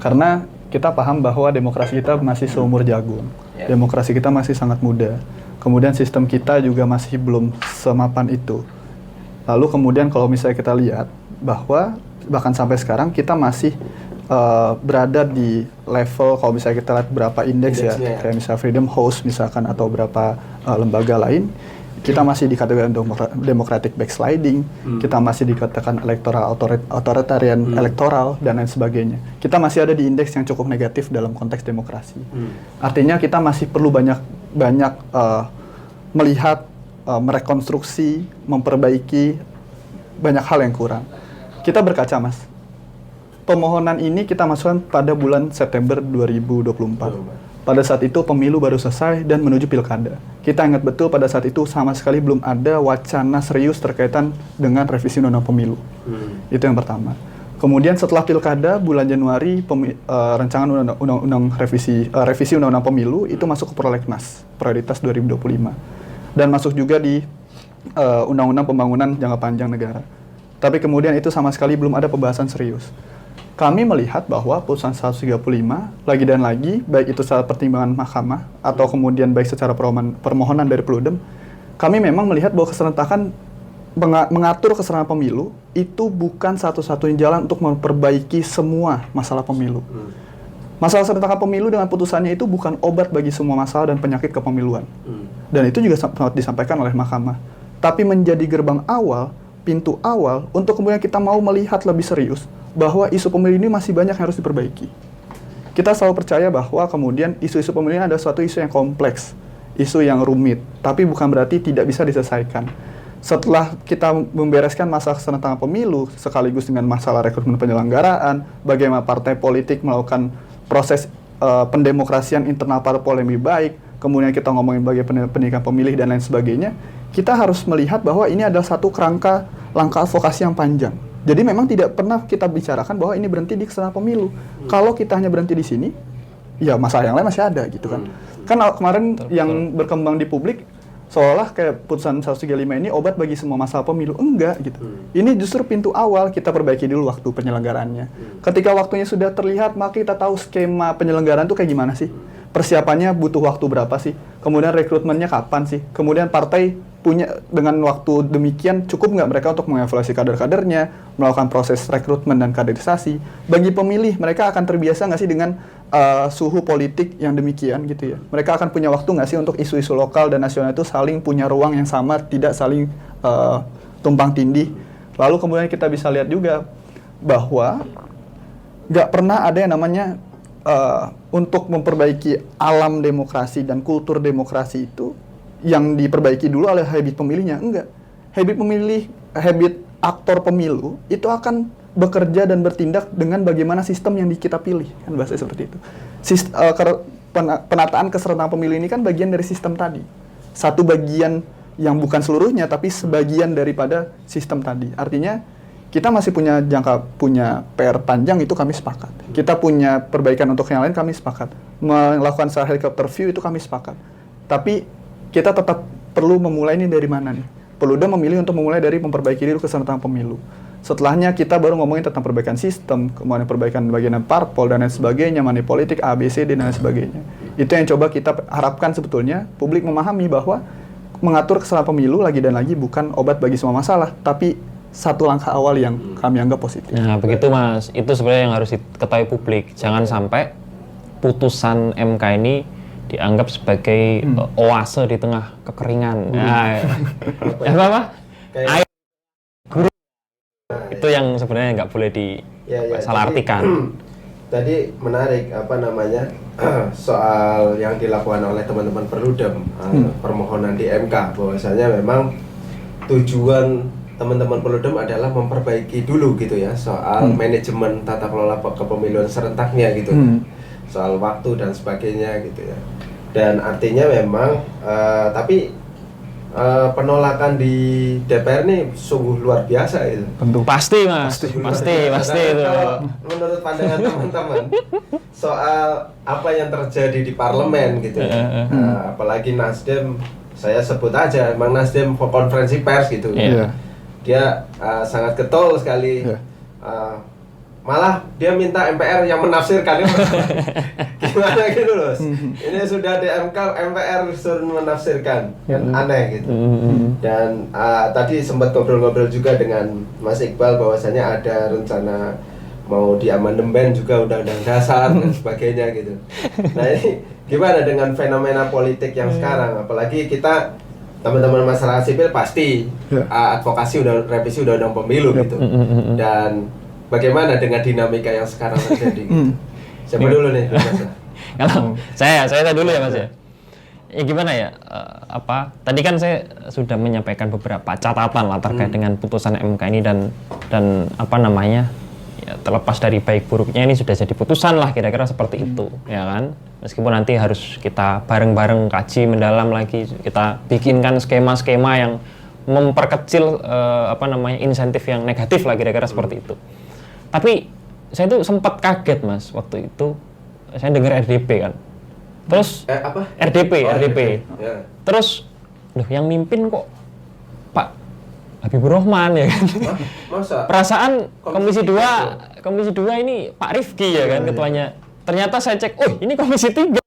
Speaker 1: Karena kita paham bahwa demokrasi kita masih seumur jagung. Demokrasi kita masih sangat muda. Kemudian sistem kita juga masih belum semapan itu. Lalu kemudian kalau misalnya kita lihat bahwa bahkan sampai sekarang kita masih berada di level, kalau misalnya kita lihat berapa indeks ya, kayak misalnya Freedom House misalkan atau berapa lembaga lain, kita masih dikatakan democratic backsliding, kita masih dikatakan electoral authoritarian electoral dan lain sebagainya. Kita masih ada di indeks yang cukup negatif dalam konteks demokrasi. Artinya kita masih perlu banyak melihat, merekonstruksi, memperbaiki banyak hal yang kurang. Kita berkaca Mas. Pemohonan ini kita masukkan pada bulan September 2024. Pada saat itu pemilu baru selesai dan menuju pilkada. Kita ingat betul pada saat itu sama sekali belum ada wacana serius terkaitan dengan revisi undang-undang pemilu. Itu yang pertama. Kemudian setelah pilkada bulan Januari rancangan undang-undang revisi undang-undang pemilu itu masuk ke prolegnas prioritas 2025 dan masuk juga di undang-undang pembangunan jangka panjang negara. Tapi kemudian itu sama sekali belum ada pembahasan serius. Kami melihat bahwa putusan 135 lagi dan lagi, baik itu secara pertimbangan mahkamah atau kemudian baik secara permohonan dari Perludem, kami memang melihat bahwa keserentakan mengatur keserentakan pemilu itu bukan satu-satunya jalan untuk memperbaiki semua masalah pemilu. Masalah keserentakan pemilu dengan putusannya itu bukan obat bagi semua masalah dan penyakit kepemiluan. Dan itu juga sempat disampaikan oleh mahkamah. Tapi menjadi gerbang awal, pintu awal untuk kemudian kita mau melihat lebih serius bahwa isu pemilu ini masih banyak yang harus diperbaiki. Kita selalu percaya bahwa kemudian isu-isu pemilu ini adalah suatu isu yang kompleks, isu yang rumit, tapi bukan berarti tidak bisa diselesaikan. setelah kita membereskan masalah keserentakan pemilu sekaligus dengan masalah rekrutmen penyelenggaraan, bagaimana partai politik melakukan proses pendemokrasian internal parpol yang lebih baik, kemudian kita ngomongin bagaimana pendidikan pemilih dan lain sebagainya, kita harus melihat bahwa ini adalah satu kerangka langkah advokasi yang panjang. Jadi memang tidak pernah kita bicarakan bahwa ini berhenti di keserentakan pemilu. Kalau kita hanya berhenti di sini, ya masalah yang lain masih ada gitu kan. Kan kemarin yang berkembang di publik seolah kayak putusan 135 ini obat bagi semua masalah pemilu. Enggak gitu. Ini justru pintu awal, kita perbaiki dulu waktu penyelenggaraannya. Ketika waktunya sudah terlihat, maka kita tahu skema penyelenggaraan itu kayak gimana sih. Persiapannya butuh waktu berapa sih? Kemudian rekrutmennya kapan sih? Kemudian partai punya dengan waktu demikian cukup nggak mereka untuk mengevaluasi kader-kadernya, melakukan proses rekrutmen dan kaderisasi. Bagi pemilih, mereka akan terbiasa nggak sih dengan suhu politik yang demikian gitu ya. Mereka akan punya waktu nggak sih untuk isu-isu lokal dan nasional itu saling punya ruang yang sama, tidak saling tumpang tindih. Lalu kemudian kita bisa lihat juga bahwa nggak pernah ada yang namanya untuk memperbaiki alam demokrasi dan kultur demokrasi itu yang diperbaiki dulu oleh habit pemilihnya. Enggak. Habit aktor pemilu itu akan bekerja dan bertindak dengan bagaimana sistem yang kita pilih, kan bahasanya seperti itu. Penataan keserentakan pemilu ini kan bagian dari sistem tadi. Satu bagian yang bukan seluruhnya, tapi sebagian daripada sistem tadi. Artinya kita masih punya PR panjang, itu kami sepakat. Kita punya perbaikan untuk yang lain, kami sepakat. Melakukan secara helikopter view itu kami sepakat. Tapi kita tetap perlu memulai ini dari mana nih? Perludem memilih untuk memulai dari memperbaiki dulu keserentakan pemilu. Setelahnya kita baru ngomongin tentang perbaikan sistem, kemudian perbaikan bagian parpol dan lain sebagainya, money politik, A, B, C, D, dan lain sebagainya. Itu yang coba kita harapkan sebetulnya, publik memahami bahwa mengatur keserentakan pemilu lagi dan lagi bukan obat bagi semua masalah, tapi satu langkah awal yang kami anggap positif.
Speaker 2: Nah, begitu Mas. Itu sebenarnya yang harus diketahui publik. Jangan sampai putusan MK ini dianggap sebagai oase di tengah kekeringan. Apa? Air guru. Itu yang sebenarnya nggak boleh disalahartikan.
Speaker 3: Tadi menarik soal yang dilakukan oleh teman-teman Perludem, permohonan di MK, bahwasanya memang tujuan teman-teman Perludem adalah memperbaiki dulu gitu ya soal manajemen tata kelola kepemiluan serentaknya gitu, soal waktu dan sebagainya gitu ya. Dan artinya memang tapi penolakan di DPR nih sungguh luar biasa itu.
Speaker 2: Tentu. Pasti Mas, pasti itu.
Speaker 3: Menurut pandangan teman-teman soal apa yang terjadi di parlemen gitu ya. Apalagi Nasdem, saya sebut aja, emang Nasdem konferensi pers gitu. Dia sangat getol sekali. Malah dia minta MPR yang menafsirkan. Gimana gitu loh. Ini sudah di MK, MPR suruh menafsirkan. Kan aneh gitu. Dan tadi sempat ngobrol-ngobrol juga dengan Mas Iqbal bahwasanya ada rencana mau diamandemen juga undang-undang dasar dan sebagainya gitu. Nah, ini gimana dengan fenomena politik yang sekarang? Apalagi kita teman-teman masyarakat sipil pasti advokasi revisi undang-undang pemilu gitu. Dan bagaimana dengan dinamika yang sekarang terjadi? Gitu? Siapa dulu nih?
Speaker 2: Kalau saya dulu ya Mas ya. Ya gimana ya? Tadi kan saya sudah menyampaikan beberapa catatan lah terkait dengan putusan MK ini dan apa namanya? Ya, terlepas dari baik buruknya ini sudah jadi putusan lah kira-kira seperti itu, ya kan? Meskipun nanti harus kita bareng-bareng kaji mendalam lagi, kita bikinkan skema-skema yang memperkecil insentif yang negatif lah kira-kira seperti itu. Tapi saya tuh sempat kaget Mas waktu itu saya dengar RDP kan. Terus RDP.
Speaker 3: Ya.
Speaker 2: Terus loh yang mimpin kok Pak Habibur Rahman ya kan.
Speaker 3: Masa?
Speaker 2: Perasaan Komisi 2 ini Pak Rifki ya kan ketuanya. Ternyata saya cek, oh ini Komisi 3.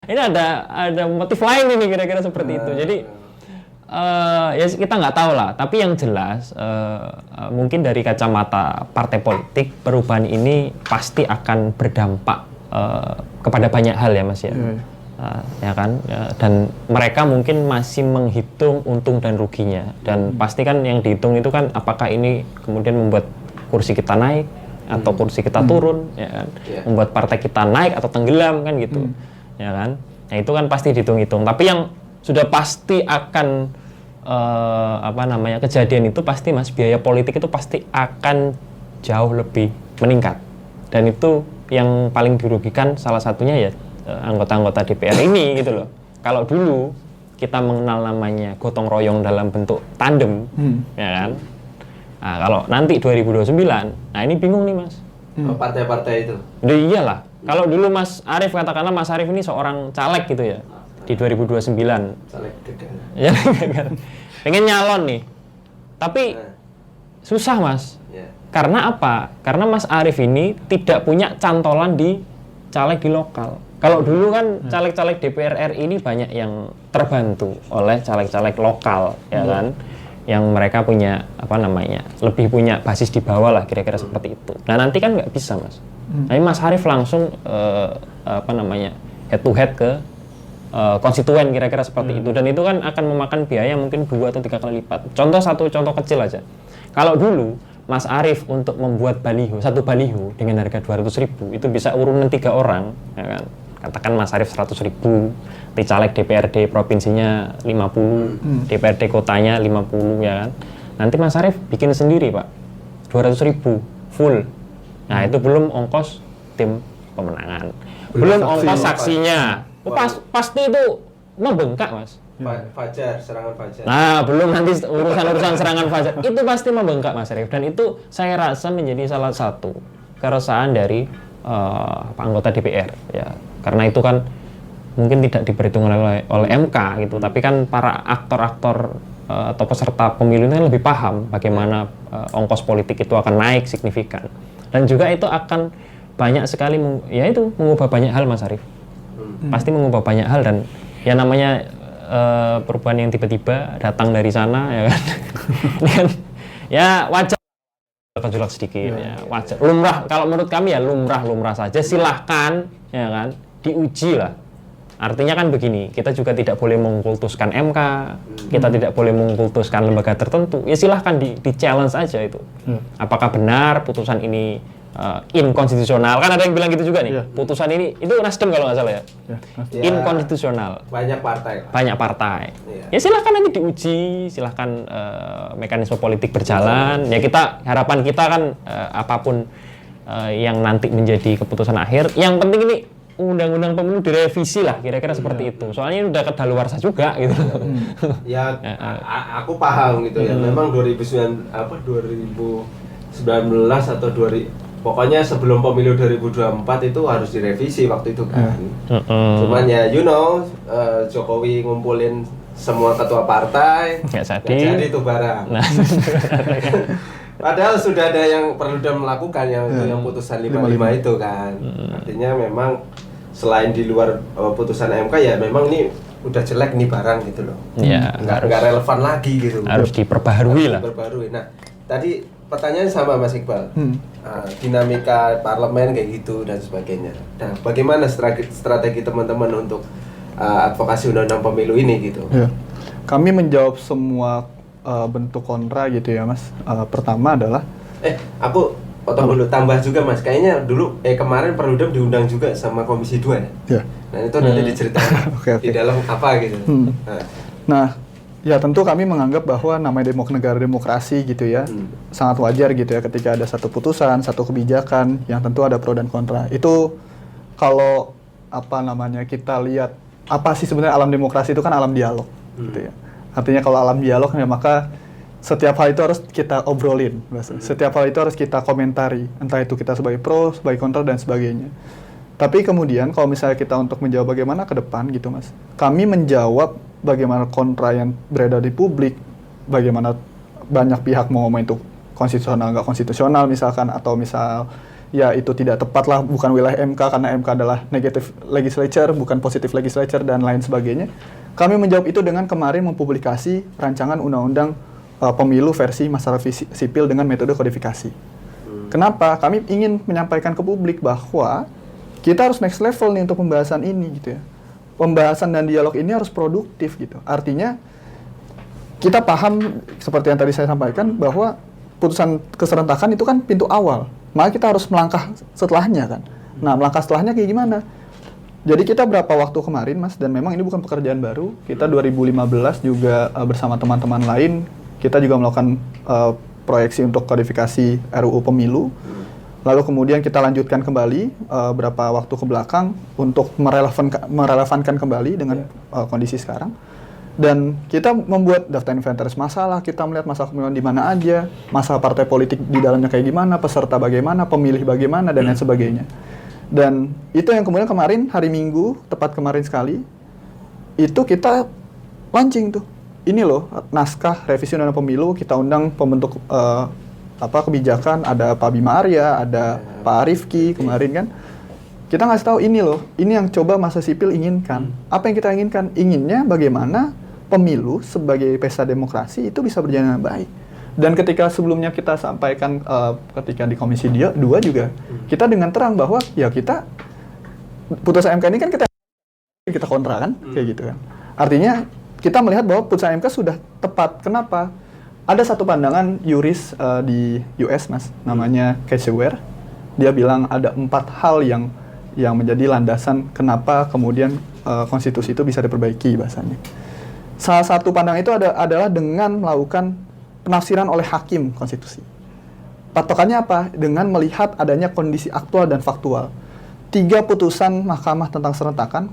Speaker 2: Ini ada motif lain ini kira-kira seperti itu. Jadi ya kita nggak tahu lah, tapi yang jelas mungkin dari kacamata partai politik perubahan ini pasti akan berdampak kepada banyak hal ya Mas ya, ya kan, dan mereka mungkin masih menghitung untung dan ruginya, dan pasti kan yang dihitung itu kan apakah ini kemudian membuat kursi kita naik atau kursi kita turun, ya kan, membuat partai kita naik atau tenggelam kan gitu, ya kan, nah itu kan pasti dihitung-hitung, tapi yang sudah pasti akan kejadian itu pasti Mas, biaya politik itu pasti akan jauh lebih meningkat. Dan itu yang paling dirugikan salah satunya ya anggota-anggota DPR ini gitu loh. Kalau dulu kita mengenal namanya gotong royong dalam bentuk tandem, ya kan? Nah, kalau nanti 2029, nah ini bingung nih Mas.
Speaker 3: Partai-partai itu.
Speaker 2: Udah iyalah. Kalau dulu Mas Arief, katakanlah Mas Arief ini seorang caleg gitu ya, di 2029.
Speaker 3: Caleg gagal.
Speaker 2: Ya, pengen nyalon nih. Tapi susah Mas. Karena apa? Karena Mas Arief ini tidak punya cantolan di caleg di lokal. Kalau dulu kan caleg-caleg DPR RI ini banyak yang terbantu oleh caleg-caleg lokal, ya kan? Yang mereka punya lebih punya basis di bawah lah, kira-kira seperti itu. Nah nanti kan nggak bisa Mas. Tapi Mas Arief langsung head to head ke konstituen, kira-kira seperti itu. Dan itu kan akan memakan biaya mungkin 2 atau 3 kali lipat. Contoh kecil aja. Kalau dulu Mas Arief untuk membuat satu baliho dengan harga 200.000 itu bisa urunan 3 orang, ya kan? Katakan Mas Arief 100.000, di caleg DPRD provinsinya 50, DPRD kotanya 50, ya kan? Nanti Mas Arief bikin sendiri Pak, 200.000 full. Nah itu belum ongkos tim pemenangan, belum ongkos saksinya. Pasti itu membengkak Mas.
Speaker 3: Serangan Fajar.
Speaker 2: Nah, belum nanti urusan serangan Fajar. Itu pasti membengkak Mas Arief, dan itu saya rasa menjadi salah satu keresahan dari anggota DPR ya. Karena itu kan mungkin tidak diperhitungkan oleh MK gitu, tapi kan para aktor-aktor atau peserta pemilu ini kan lebih paham bagaimana ongkos politik itu akan naik signifikan. Dan juga itu akan banyak sekali mengubah banyak hal Mas Arief. Pasti mengubah banyak hal, dan ya namanya perubahan yang tiba-tiba datang dari sana, ya kan. Dan ya wajar gejolak sedikit, ya wajar. Lumrah, kalau menurut kami ya lumrah saja. Silahkan, ya kan, diuji lah. Artinya kan begini, kita juga tidak boleh mengkultuskan MK, kita tidak boleh mengkultuskan lembaga tertentu. Ya silahkan di challenge aja itu. Apakah benar putusan ini inkonstitusional? Kan ada yang bilang gitu juga nih. Putusan ini, itu Nasdem kalau nggak salah ya. Inkonstitusional.
Speaker 3: Banyak partai.
Speaker 2: Ya silahkan nanti diuji, silahkan mekanisme politik berjalan. Ya harapan kita kan apapun yang nanti menjadi keputusan akhir. Yang penting ini undang-undang pemilu direvisi lah, kira-kira seperti itu. Soalnya ini udah kedaluarsa juga gitu.
Speaker 3: Aku paham gitu ya. Memang 2019 atau 2000, pokoknya sebelum pemilu 2024 itu harus direvisi waktu itu kan. Cuman ya Jokowi ngumpulin semua ketua partai, nggak jadi itu barang. Nah. Padahal sudah ada yang perlu melakukan yang putusan 55 itu kan. Artinya memang selain di luar putusan MK ya memang ini udah jelek nih barang gitu loh. Nggak relevan lagi gitu.
Speaker 2: Harus diperbaharui lah.
Speaker 3: Nah, tadi pertanyaan sama Mas Iqbal, dinamika parlemen kayak gitu dan sebagainya. Nah, bagaimana strategi teman-teman untuk advokasi undang-undang pemilu ini gitu?
Speaker 1: Ya. Kami menjawab semua bentuk kontra gitu ya Mas. Pertama adalah
Speaker 3: aku potong dulu, tambah juga Mas. Kayaknya dulu kemarin Perludem diundang juga sama Komisi 2 ya?
Speaker 1: Ya.
Speaker 3: Nah itu nanti diceritain di dalam apa gitu.
Speaker 1: Nah, ya tentu kami menganggap bahwa namanya negara demokrasi gitu ya, sangat wajar gitu ya ketika ada satu putusan, satu kebijakan yang tentu ada pro dan kontra. Itu kalau kita lihat apa sih sebenarnya alam demokrasi itu kan alam dialog gitu ya. Artinya kalau alam dialog ya maka setiap hal itu harus kita obrolin, setiap hal itu harus kita komentari, entah itu kita sebagai pro, sebagai kontra dan sebagainya. Tapi kemudian kalau misalnya kita untuk menjawab bagaimana ke depan gitu Mas, kami menjawab bagaimana kontra yang beredar di publik, bagaimana banyak pihak mau ngomong itu konstitusional nggak konstitusional misalkan, atau misal ya itu tidak tepat lah, bukan wilayah MK karena MK adalah negative legislature, bukan positive legislature dan lain sebagainya. Kami menjawab itu dengan kemarin mempublikasi rancangan undang-undang pemilu versi masyarakat sipil dengan metode kodifikasi. Kenapa? Kami ingin menyampaikan ke publik bahwa kita harus next level nih untuk pembahasan ini gitu ya. Pembahasan dan dialog ini harus produktif gitu. Artinya kita paham seperti yang tadi saya sampaikan bahwa putusan keserentakan itu kan pintu awal. Maka kita harus melangkah setelahnya kan. Nah, melangkah setelahnya kayak gimana? Jadi kita berapa waktu kemarin, Mas, dan memang ini bukan pekerjaan baru. Kita 2015 juga bersama teman-teman lain, kita juga melakukan proyeksi untuk kodifikasi RUU Pemilu. Lalu kemudian kita lanjutkan kembali berapa waktu ke belakang untuk merelevankan kembali dengan kondisi sekarang. Dan kita membuat daftar inventaris masalah, kita melihat masalah pemilihan di mana aja, masalah partai politik di dalamnya kayak gimana, peserta bagaimana, pemilih bagaimana, dan lain sebagainya. Dan itu yang kemudian kemarin, hari Minggu, tepat kemarin sekali, itu kita launching tuh. Ini loh, naskah revisi undang-undang pemilu, kita undang pembentuk kebijakan, ada Pak Bima Arya, ada Pak Arifki kemarin kan. Kita ngasih tahu ini loh, ini yang coba masa sipil inginkan. Apa yang kita inginkan? Inginnya bagaimana pemilu sebagai pesta demokrasi itu bisa berjalan dengan baik. Dan ketika sebelumnya kita sampaikan ketika di Komisi 2 juga, kita dengan terang bahwa ya kita, putusan MK ini kan kita kontra kan, kayak gitu kan. Artinya kita melihat bahwa putusan MK sudah tepat. Kenapa? Ada satu pandangan yuris di US, Mas, namanya Caseware. Dia bilang ada 4 hal yang menjadi landasan kenapa kemudian konstitusi itu bisa diperbaiki bahasanya. Salah satu pandangan itu adalah dengan melakukan penafsiran oleh hakim konstitusi. Patokannya apa? Dengan melihat adanya kondisi aktual dan faktual. 3 putusan Mahkamah tentang serentakan,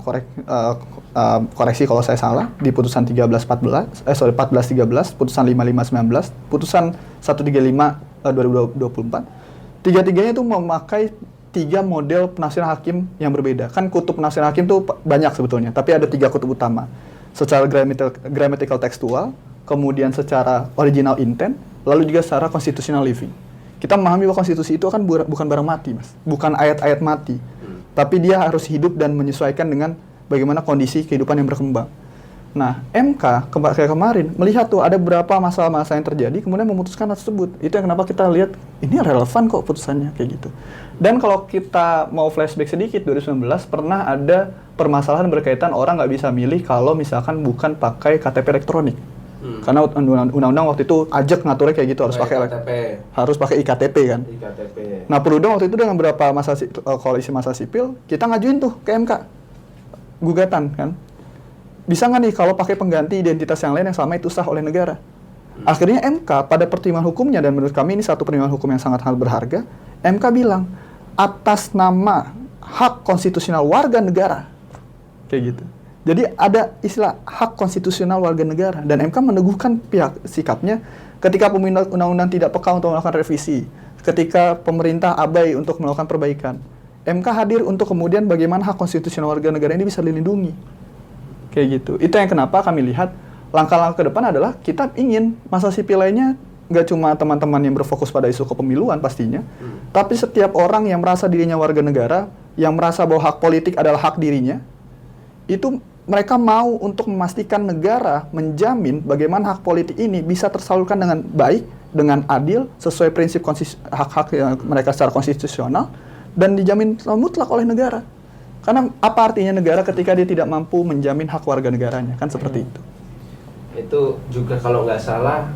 Speaker 1: koreksi kalau saya salah, di putusan 14-13, putusan 55-19, putusan 135 2024. Tiga-tiganya itu memakai 3 model penafsiran hakim yang berbeda. Kan kutub penafsiran hakim itu banyak sebetulnya, tapi ada 3 kutub utama. Secara grammatical tekstual, kemudian secara original intent, lalu juga secara constitutional living. Kita memahami bahwa konstitusi itu kan bukan barang mati, Mas. Bukan ayat-ayat mati. Tapi dia harus hidup dan menyesuaikan dengan bagaimana kondisi kehidupan yang berkembang. Nah, MK kayak kemarin melihat tuh ada beberapa masalah-masalah yang terjadi, kemudian memutuskan hal tersebut. Itu yang kenapa kita lihat, ini relevan kok putusannya, kayak gitu. Dan kalau kita mau flashback sedikit, 2019 pernah ada permasalahan berkaitan orang nggak bisa milih kalau misalkan bukan pakai KTP elektronik. Karena undang-undang waktu itu ajak ngaturnya kayak gitu, harus pakai IKTP kan. Nah, Perludem waktu itu dengan beberapa koalisi massa sipil, kita ngajuin tuh ke MK gugatan kan. Bisa nggak nih kalau pakai pengganti identitas yang lain yang selama itu sah oleh negara? Akhirnya MK pada pertimbangan hukumnya, dan menurut kami ini satu pertimbangan hukum yang sangat berharga, MK bilang atas nama hak konstitusional warga negara, kayak gitu. Jadi ada istilah hak konstitusional warga negara, dan MK meneguhkan sikapnya ketika pembentuk undang-undang tidak peka untuk melakukan revisi, ketika pemerintah abai untuk melakukan perbaikan. MK hadir untuk kemudian bagaimana hak konstitusional warga negara ini bisa dilindungi. Kayak gitu. Itu yang kenapa kami lihat langkah-langkah ke depan adalah kita ingin massa sipil lainnya nggak cuma teman-teman yang berfokus pada isu kepemiluan pastinya, tapi setiap orang yang merasa dirinya warga negara, yang merasa bahwa hak politik adalah hak dirinya, itu mereka mau untuk memastikan negara menjamin bagaimana hak politik ini bisa tersalurkan dengan baik, dengan adil, sesuai prinsip hak-hak mereka secara konstitusional, dan dijamin mutlak oleh negara. Karena apa artinya negara ketika dia tidak mampu menjamin hak warga negaranya, kan seperti itu.
Speaker 3: Itu juga kalau nggak salah,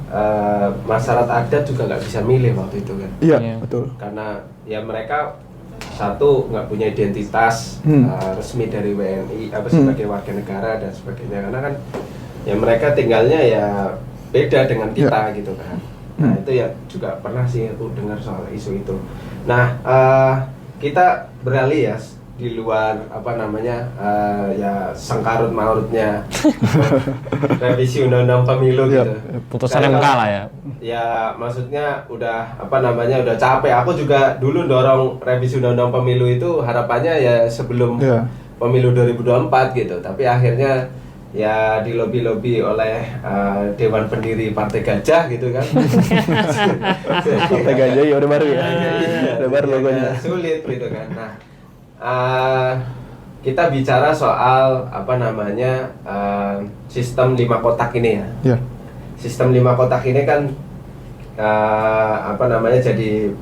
Speaker 3: masyarakat adat juga nggak bisa milih waktu itu kan.
Speaker 1: Iya, betul.
Speaker 3: Karena ya mereka satu nggak punya identitas resmi dari WNI sebagai warga negara dan sebagainya, karena kan ya mereka tinggalnya ya beda dengan kita gitu kan. Nah itu ya juga pernah sih aku dengar soal isu itu. Nah kita beralih ya di luar ya sengkarut mautnya revisi undang-undang pemilu gitu.
Speaker 2: Putusan MK lah ya.
Speaker 3: Ya maksudnya udah udah capek. Aku juga dulu dorong revisi undang-undang pemilu itu harapannya ya sebelum pemilu 2024 gitu. Tapi akhirnya ya dilobi-lobi oleh Dewan Pendiri Partai Gajah gitu kan.
Speaker 1: Partai Gajah ya udah baru ya. Udah baru logonya.
Speaker 3: Sulit gitu kan. Nah, kita bicara soal sistem 5 kotak ini ya. Yeah. Sistem 5 kotak ini kan jadi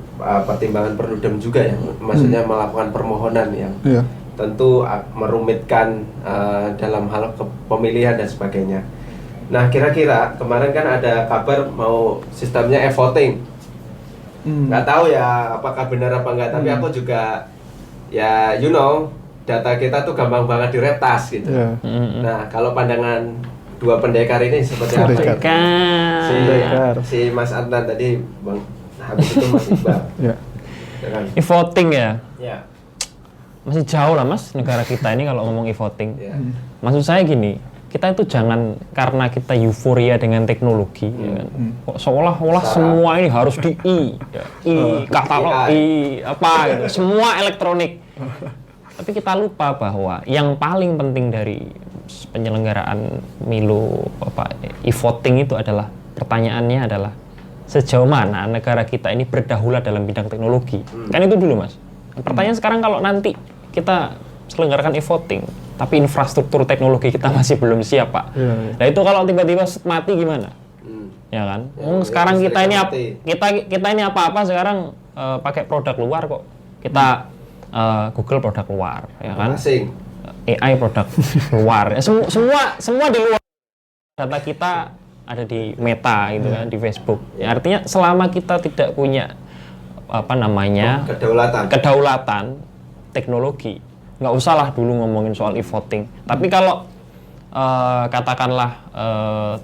Speaker 3: pertimbangan Perludem juga ya. Maksudnya melakukan permohonan yang tentu merumitkan dalam hal pemilihan dan sebagainya. Nah, kira-kira kemarin kan ada kabar mau sistemnya e-voting. Nggak tahu ya apakah benar apa enggak, tapi aku juga ya data kita tuh gampang banget diretas gitu.
Speaker 1: Iya.
Speaker 3: Nah, kalau pandangan dua pendekar ini seperti apa?
Speaker 1: Pendekar.
Speaker 3: Si,
Speaker 1: Pendekar.
Speaker 3: si Mas Adnan tadi, Bang, habis itu Mas Iqbal.
Speaker 1: Iya.
Speaker 3: Ya kan?
Speaker 2: E-voting ya,
Speaker 3: Ya.
Speaker 2: masih jauh lah mas negara kita ini kalau ngomong e-voting.
Speaker 3: Ya.
Speaker 2: Maksud saya gini, kita itu jangan karena kita euforia dengan teknologi, ya kan? Kok seolah-olah semua ini harus di katalog apa gitu, semua elektronik. Tapi kita lupa bahwa yang paling penting dari penyelenggaraan milu e-voting itu adalah, pertanyaannya adalah sejauh mana negara kita ini berdahulu dalam bidang teknologi. Kan itu dulu mas. Pertanyaan sekarang, kalau nanti kita selenggarakan e-voting tapi infrastruktur teknologi kita masih belum siap pak. Nah itu kalau tiba-tiba mati gimana? Ya kan? Sekarang kita ini kita ini apa-apa sekarang pakai produk luar kok. Kita Google produk luar, ya kan?
Speaker 3: Asing.
Speaker 2: AI produk luar. Semua di luar. Data kita ada di Meta gitu kan, di Facebook. Ya, artinya selama kita tidak punya kedaulatan teknologi, nggak usah lah dulu ngomongin soal e-voting. Tapi kalau katakanlah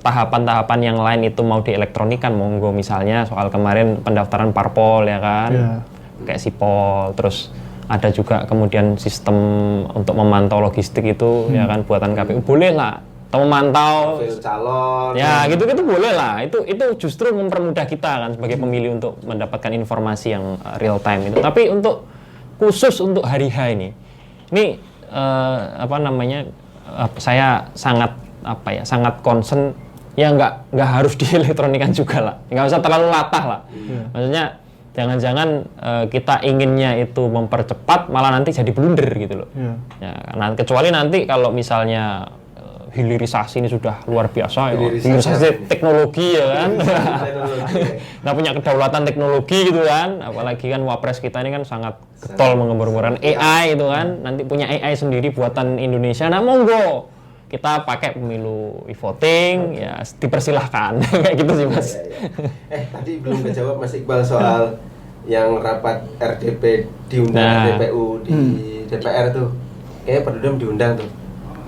Speaker 2: tahapan-tahapan yang lain itu mau dielektronikan, monggo. Misalnya soal kemarin pendaftaran parpol ya kan, kayak sipol, terus ada juga kemudian sistem untuk memantau logistik itu ya kan, buatan KPU, boleh lah. Atau memantau
Speaker 3: calon.
Speaker 2: Ya, gitu-gitu boleh lah. Itu justru mempermudah kita kan sebagai pemilih untuk mendapatkan informasi yang real time itu. Tapi untuk khusus untuk hari H ini saya sangat concern ya, nggak harus dielektronikan juga lah. Nggak usah terlalu latah lah. Maksudnya jangan-jangan kita inginnya itu mempercepat malah nanti jadi blunder gitu loh. Ya, karena kecuali nanti kalau misalnya hilirisasi ini sudah luar biasa ya, hilirisasi teknologi ya kan, nggak punya kedaulatan teknologi gitu kan, apalagi kan wapres kita ini kan sangat getol mengembar-embarkan AI itu kan, nanti punya AI sendiri buatan Indonesia, nah monggo kita pakai pemilu e-voting ya, dipersilahkan kayak gitu sih mas.
Speaker 3: Tadi belum kejawab Mas Iqbal soal yang rapat RDP diundang DPU di DPR tuh, kayaknya Perludem diundang tuh.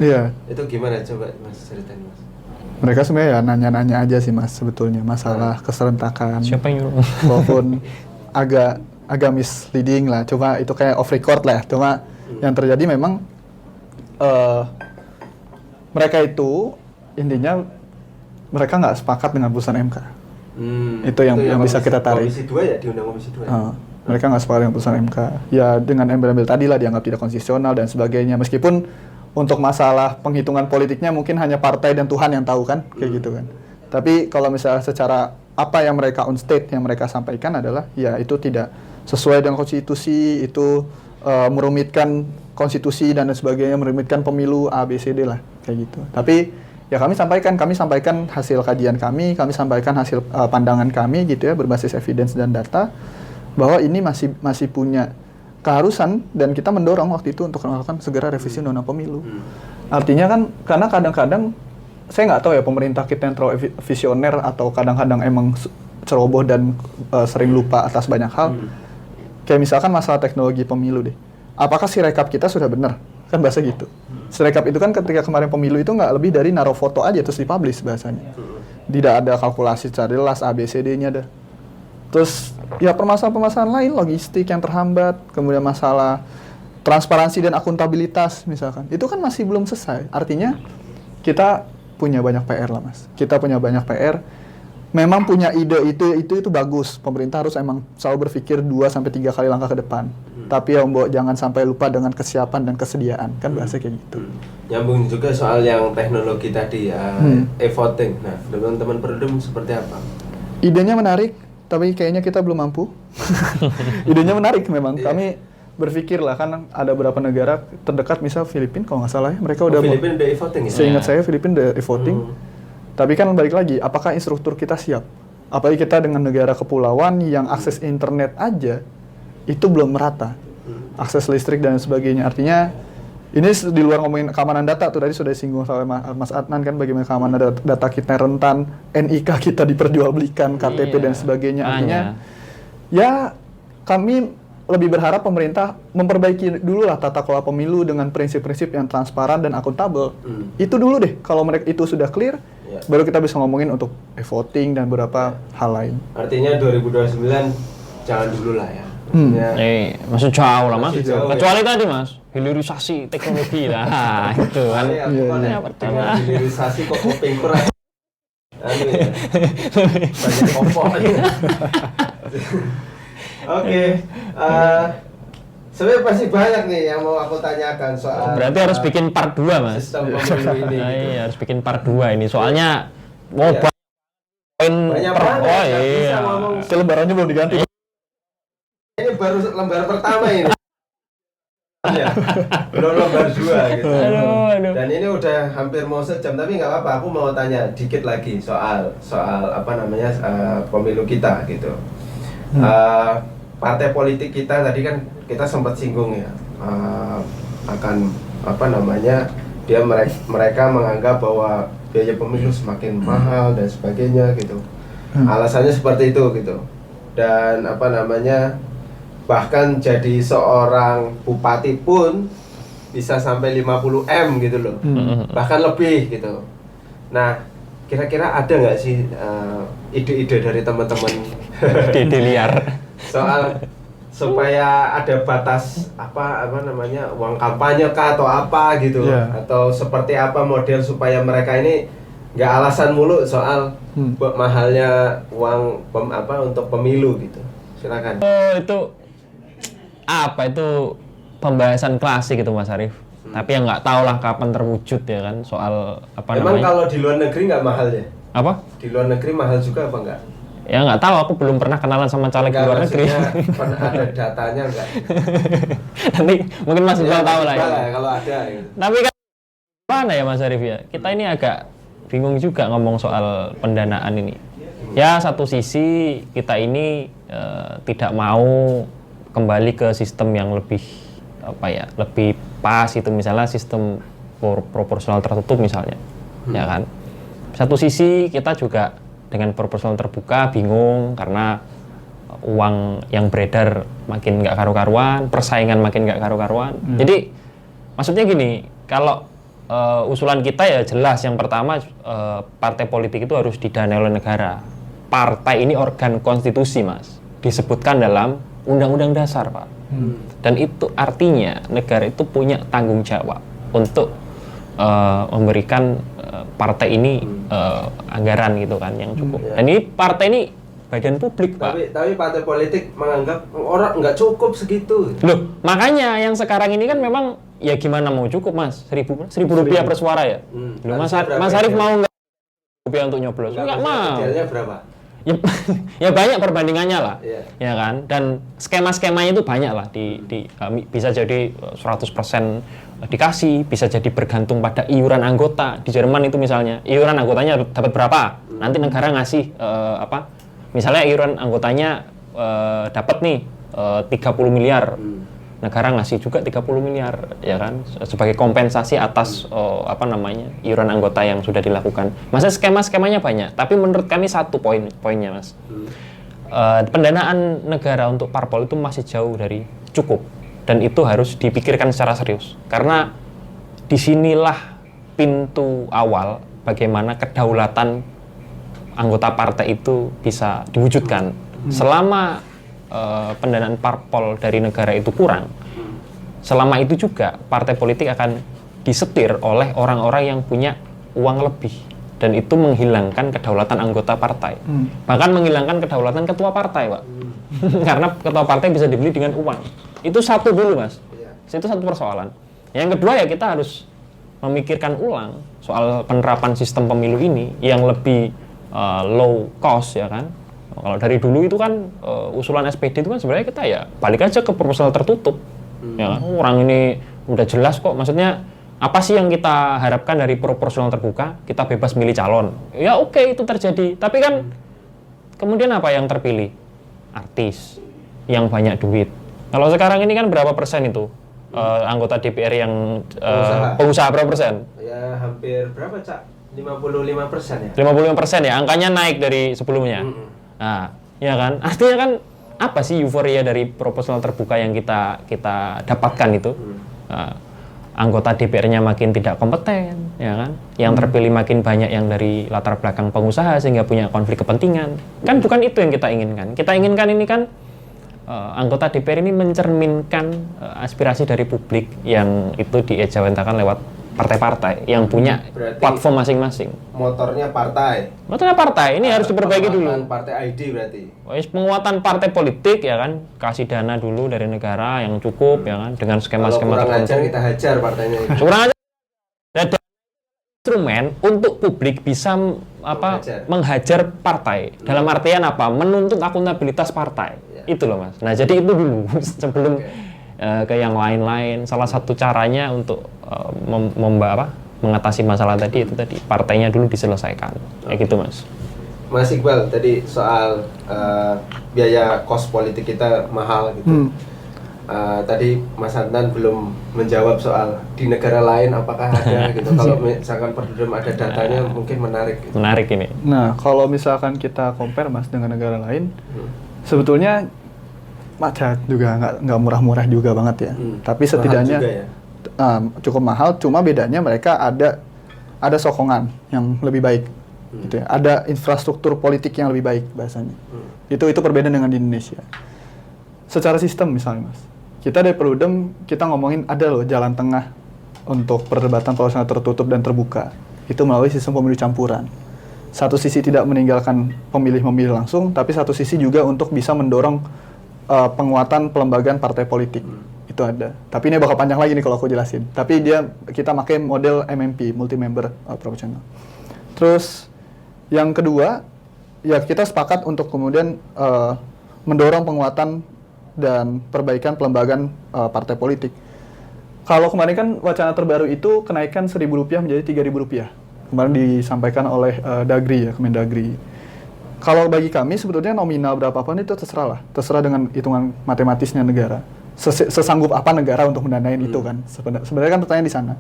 Speaker 1: Iya.
Speaker 3: Itu gimana, coba mas ceritain mas?
Speaker 1: Mereka sebenarnya ya nanya-nanya aja sih mas, sebetulnya masalah keserentakan.
Speaker 2: Siapa yang nyuruh?
Speaker 1: Walaupun agak misleading lah, cuma itu kayak off record lah. Cuma yang terjadi memang mereka itu intinya mereka nggak sepakat dengan putusan MK. Itu yang bisa kita tarik.
Speaker 3: Komisi 2 ya, diundang Komisi 2.
Speaker 1: Mereka nggak sepakat dengan putusan MK. Ya dengan embel-embel tadi lah, dianggap tidak konstitusional dan sebagainya. Meskipun untuk masalah penghitungan politiknya mungkin hanya partai dan Tuhan yang tahu kan, kayak gitu kan. Tapi kalau misalnya secara apa yang mereka on state, yang mereka sampaikan adalah ya itu tidak sesuai dengan konstitusi, itu merumitkan konstitusi dan sebagainya, merumitkan pemilu A, B, C, D lah, kayak gitu. Tapi ya kami sampaikan hasil kajian kami sampaikan hasil pandangan kami gitu ya, berbasis evidence dan data, bahwa ini masih punya keharusan, dan kita mendorong waktu itu untuk melakukan segera revisi undang-undang pemilu. Artinya kan, karena kadang-kadang saya nggak tahu ya, pemerintah kita yang terlalu visioner atau kadang-kadang emang ceroboh dan sering lupa atas banyak hal. Kayak misalkan masalah teknologi pemilu deh. Apakah sirekap kita sudah benar? Kan bahasa gitu. Sirekap itu kan ketika kemarin pemilu itu nggak lebih dari naruh foto aja terus dipublish bahasanya. Tidak ada kalkulasi secara jelas, A, B, C, D-nya ada. Terus ya permasalahan-permasalahan lain, logistik yang terhambat, kemudian masalah transparansi dan akuntabilitas misalkan, itu kan masih belum selesai. Artinya kita punya banyak PR lah mas. Kita punya banyak PR. Memang punya ide itu bagus. Pemerintah harus emang selalu berpikir 2-3 kali langkah ke depan. Tapi ya Mbok, jangan sampai lupa dengan kesiapan dan kesediaan, kan bahasa kayak gitu.
Speaker 3: Nyambung juga soal yang teknologi tadi ya, e-voting. Nah, teman-teman Perludem seperti apa?
Speaker 1: Idenya menarik, tapi kayaknya kita belum mampu. Idenya menarik memang. Kami berpikir lah, kan ada beberapa negara terdekat, misal Filipina kalau nggak salah ya, mereka udah
Speaker 3: Filipina udah e-voting ya?
Speaker 1: Seingat saya Filipina udah e-voting. Tapi kan balik lagi, apakah instruktur kita siap? Apalagi kita dengan negara kepulauan yang akses internet aja itu belum merata, akses listrik dan sebagainya. Artinya ini di luar ngomongin keamanan data tuh, tadi sudah disinggung oleh Mas Adnan kan, bagaimana keamanan data kita rentan, NIK kita diperjualbelikan, KTP dan sebagainya. Artinya ya kami lebih berharap pemerintah memperbaiki dulu lah tata kelola pemilu dengan prinsip-prinsip yang transparan dan akuntabel. Itu dulu deh, kalau mereka itu sudah clear, baru kita bisa ngomongin untuk voting dan beberapa hal lain.
Speaker 3: Artinya 2029 jangan dulu lah ya.
Speaker 2: Masih jauh lah mas.
Speaker 3: Masih jauh,
Speaker 2: Kecuali tadi mas, hilirisasi teknologi lah, itu kan.
Speaker 3: Dengan hilirisasi kok kuping kurang. Anu ya. Banyak kompor. Oke. Sebenarnya masih banyak nih yang mau aku tanyakan soal.
Speaker 2: Berarti harus bikin part 2 mas.
Speaker 3: Sistem pemilu ini.
Speaker 2: Iya, harus bikin part 2 ini. Soalnya mau poin
Speaker 3: banyak
Speaker 2: per
Speaker 3: banget.
Speaker 2: oh
Speaker 3: Nggak bisa
Speaker 2: iya.
Speaker 3: ngomong.
Speaker 1: Lembarannya belum diganti.
Speaker 3: Ini baru lembar pertama ini. Ya, belum lembar 2 gitu.
Speaker 2: Aduh.
Speaker 3: Dan ini udah hampir mau sejam, tapi nggak apa-apa. Aku mau tanya dikit lagi soal apa namanya pemilu kita gitu. Partai politik kita tadi kan kita sempat singgung ya, akan apa namanya mereka menganggap bahwa biaya pemilu semakin mahal dan sebagainya gitu. Alasannya seperti itu gitu. Dan apa namanya, bahkan jadi seorang bupati pun bisa sampai 50 M gitu loh, bahkan lebih gitu. Nah, kira-kira ada nggak sih ide-ide dari teman-teman
Speaker 2: Ide liar.
Speaker 3: soal supaya ada batas apa namanya uang kampanye kah atau apa gitu, atau seperti apa model supaya mereka ini nggak alasan mulu soal mahalnya uang untuk pemilu gitu. Silakan.
Speaker 2: Oh itu apa itu pembahasan klasik gitu Mas Arief. Tapi yang nggak tahu lah kapan terwujud ya kan soal apa
Speaker 3: Emang
Speaker 2: namanya.
Speaker 3: kalau di luar negeri nggak mahal ya?
Speaker 2: Apa?
Speaker 3: Di luar negeri mahal juga apa enggak?
Speaker 2: Ya nggak tahu, aku belum pernah kenalan sama caleg di luar negeri.
Speaker 3: Pernah ada datanya enggak?
Speaker 2: Nanti mungkin Mas Iqbal tahu lah ya.
Speaker 3: Kalau ada gitu.
Speaker 2: Tapi kan mana ya Mas Arief ya? Kita ini agak bingung juga ngomong soal pendanaan ini. Ya satu sisi kita ini tidak mau kembali ke sistem yang lebih lebih pas itu, misalnya sistem proporsional tertutup misalnya, ya kan. Satu sisi kita juga dengan proporsional terbuka bingung karena uang yang beredar makin nggak karu-karuan, persaingan makin nggak karu-karuan. Jadi maksudnya gini, kalau usulan kita ya jelas, yang pertama partai politik itu harus didanai oleh negara. Partai ini organ konstitusi mas, disebutkan dalam Undang-Undang Dasar Pak. Dan itu artinya negara itu punya tanggung jawab untuk memberikan partai ini anggaran gitu kan yang cukup. Dan ini partai ini badan publik Pak.
Speaker 3: Tapi partai politik menganggap orang nggak cukup segitu.
Speaker 2: Loh, makanya yang sekarang ini kan memang ya gimana mau cukup mas? Seribu rupiah per suara ya? Loh, Mas Arief mau nggak rupiah untuk nyoblos? Nggak mau.
Speaker 3: Idealnya berapa?
Speaker 2: Ya banyak perbandingannya lah, ya kan. Dan skema-skemanya itu banyak lah. Bisa jadi 100% dikasih, bisa jadi bergantung pada iuran anggota. Di Jerman itu misalnya iuran anggotanya dapat berapa, nanti negara ngasih misalnya iuran anggotanya dapat nih 30 miliar. Negara ngasih juga 30 miliar, ya kan, sebagai kompensasi atas iuran anggota yang sudah dilakukan. Masa skema-skemanya banyak, tapi menurut kami satu poinnya mas, pendanaan negara untuk parpol itu masih jauh dari cukup, dan itu harus dipikirkan secara serius, karena disinilah pintu awal bagaimana kedaulatan anggota partai itu bisa diwujudkan. Selama pendanaan parpol dari negara itu kurang, selama itu juga partai politik akan disetir oleh orang-orang yang punya uang lebih, dan itu menghilangkan kedaulatan anggota partai, bahkan menghilangkan kedaulatan ketua partai Pak. Karena ketua partai bisa dibeli dengan uang. Itu satu dulu mas, itu satu persoalan. Yang kedua ya kita harus memikirkan ulang soal penerapan sistem pemilu ini yang lebih low cost, ya kan. Kalau dari dulu itu kan usulan SPD itu kan sebenarnya kita ya balik aja ke proporsional tertutup. Ya kan? Orang ini udah jelas kok, maksudnya apa sih yang kita harapkan dari proporsional terbuka? Kita bebas milih calon. Ya oke, itu terjadi. Tapi kan kemudian apa yang terpilih? Artis yang banyak duit. Kalau sekarang ini kan berapa persen itu anggota DPR yang pengusaha berapa persen?
Speaker 3: Ya hampir berapa Cak? 55% ya?
Speaker 2: 55% ya, angkanya naik dari sebelumnya. Nah, ya kan, artinya kan apa sih euforia dari proporsional terbuka yang kita dapatkan itu? Anggota DPR-nya makin tidak kompeten, ya kan? Yang terpilih makin banyak yang dari latar belakang pengusaha sehingga punya konflik kepentingan. Kan bukan itu yang kita inginkan. Kita inginkan ini kan anggota DPR ini mencerminkan aspirasi dari publik yang itu diejawantahkan lewat partai-partai yang punya
Speaker 3: Berarti
Speaker 2: platform masing-masing.
Speaker 3: Motornya partai.
Speaker 2: Motornya partai ini harus diperbaiki dulu.
Speaker 3: Penguatan Partai ID berarti.
Speaker 2: Penguatan partai politik ya kan, kasih dana dulu dari negara yang cukup ya kan, dengan skema-skema
Speaker 3: Kalau kurang ajar
Speaker 2: tertentu.
Speaker 3: kita hajar partainya itu.
Speaker 2: Kurang aja. Ada instrumen untuk publik bisa menghajar partai. Dalam artian apa? Menuntut akuntabilitas partai. Itu loh Mas. Nah jadi itu dulu sebelum ke yang lain-lain. Salah satu caranya untuk mengatasi masalah tadi itu tadi partainya dulu diselesaikan. Kayak gitu Mas.
Speaker 3: Mas Iqbal tadi soal biaya kos politik kita mahal gitu. Tadi Mas Adnan belum menjawab soal di negara lain apakah ada gitu. Kalau misalkan Perludem ada datanya mungkin menarik. Gitu.
Speaker 2: Menarik ini.
Speaker 1: Nah, kalau misalkan kita compare Mas dengan negara lain, sebetulnya pajak juga nggak murah-murah juga banget ya. Tapi setidaknya cukup mahal. Cuma bedanya mereka ada sokongan yang lebih baik, gitu ya. Ada infrastruktur politik yang lebih baik bahasanya. Itu perbedaan dengan di Indonesia. Secara sistem misalnya Mas, kita dari Perludem kita ngomongin ada loh jalan tengah untuk perdebatan proporsional tertutup dan terbuka. Itu melalui sistem pemilu campuran. Satu sisi tidak meninggalkan pemilih memilih langsung, tapi satu sisi juga untuk bisa mendorong penguatan pelembagaan partai politik. Itu ada. Tapi ini bakal panjang lagi nih kalau aku jelasin. Tapi kita pakai model MMP, multi member proportional. Terus yang kedua, ya kita sepakat untuk kemudian mendorong penguatan dan perbaikan pelembagaan partai politik. Kalau kemarin kan wacana terbaru itu kenaikan Rp1.000 menjadi Rp3.000. Kemarin disampaikan oleh Dagri ya, Kemendagri. Kalau bagi kami sebetulnya nominal berapapun itu terserah lah. Terserah dengan hitungan matematisnya negara. Sesanggup apa negara untuk mendanain itu kan. Sebenarnya kan pertanyaan di sana.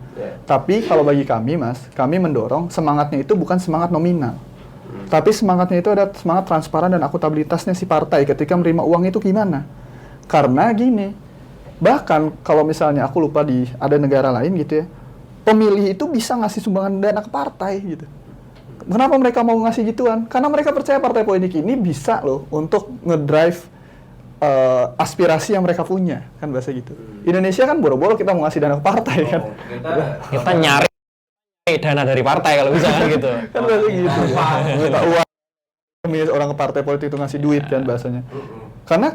Speaker 1: Tapi kalau bagi kami Mas, kami mendorong semangatnya itu bukan semangat nominal. Tapi semangatnya itu ada semangat transparan dan akuntabilitasnya si partai ketika menerima uang itu gimana. Karena gini, bahkan kalau misalnya aku lupa ada negara lain gitu ya, pemilih itu bisa ngasih sumbangan dana ke partai gitu. Kenapa mereka mau ngasih gituan? Karena mereka percaya partai politik ini bisa loh untuk ngedrive aspirasi yang mereka punya, kan bahasa gitu. Indonesia kan boro-boro kita mau ngasih dana ke partai kan.
Speaker 2: Kita nyari dana dari partai kalau bisa kan gitu.
Speaker 1: Kan bahasa gitu. Minta uang orang ke partai politik itu ngasih duit kan bahasanya. Karena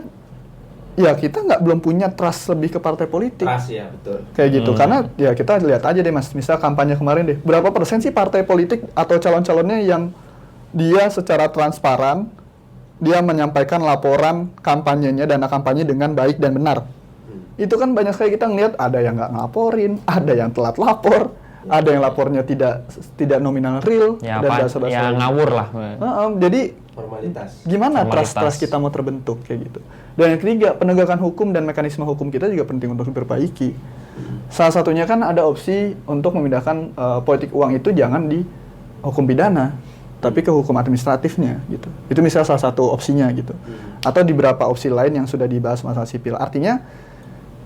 Speaker 1: ya kita belum punya trust lebih ke partai politik.
Speaker 3: Trust ya, betul.
Speaker 1: Kayak gitu. Karena ya kita lihat aja deh Mas, misal kampanye kemarin deh, berapa persen sih partai politik atau calon-calonnya yang dia secara transparan dia menyampaikan laporan kampanyenya, dana kampanye dengan baik dan benar. Itu kan banyak sekali kita ngelihat ada yang nggak ngelaporin, ada yang telat lapor, ada yang lapornya tidak nominal real
Speaker 2: ya,
Speaker 1: dan bahasa-bahasa
Speaker 2: ya ngawur lah.
Speaker 1: Jadi
Speaker 3: formalitas.
Speaker 1: Gimana trust kita mau terbentuk kayak gitu. Dan yang ketiga, penegakan hukum dan mekanisme hukum kita juga penting untuk diperbaiki. Salah satunya kan ada opsi untuk memindahkan politik uang itu jangan di hukum pidana, tapi ke hukum administratifnya gitu. Itu misalnya salah satu opsinya gitu. Atau di beberapa opsi lain yang sudah dibahas masalah sipil. Artinya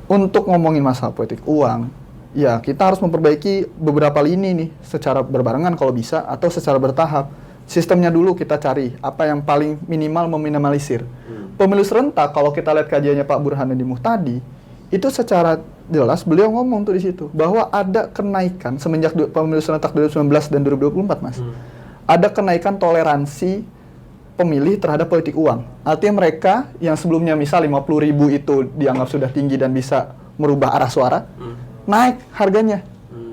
Speaker 1: untuk ngomongin masalah politik uang, ya kita harus memperbaiki beberapa lini nih secara berbarengan kalau bisa atau secara bertahap. Sistemnya dulu kita cari apa yang paling minimal meminimalisir. Pemilu serentak kalau kita lihat kajiannya Pak Burhanuddin Muhtadi, itu secara jelas beliau ngomong tuh di situ bahwa ada kenaikan semenjak pemilu serentak 2019 dan 2024 Mas. Ada kenaikan toleransi pemilih terhadap politik uang. Artinya mereka yang sebelumnya misal 50.000 itu dianggap sudah tinggi dan bisa merubah arah suara, naik harganya.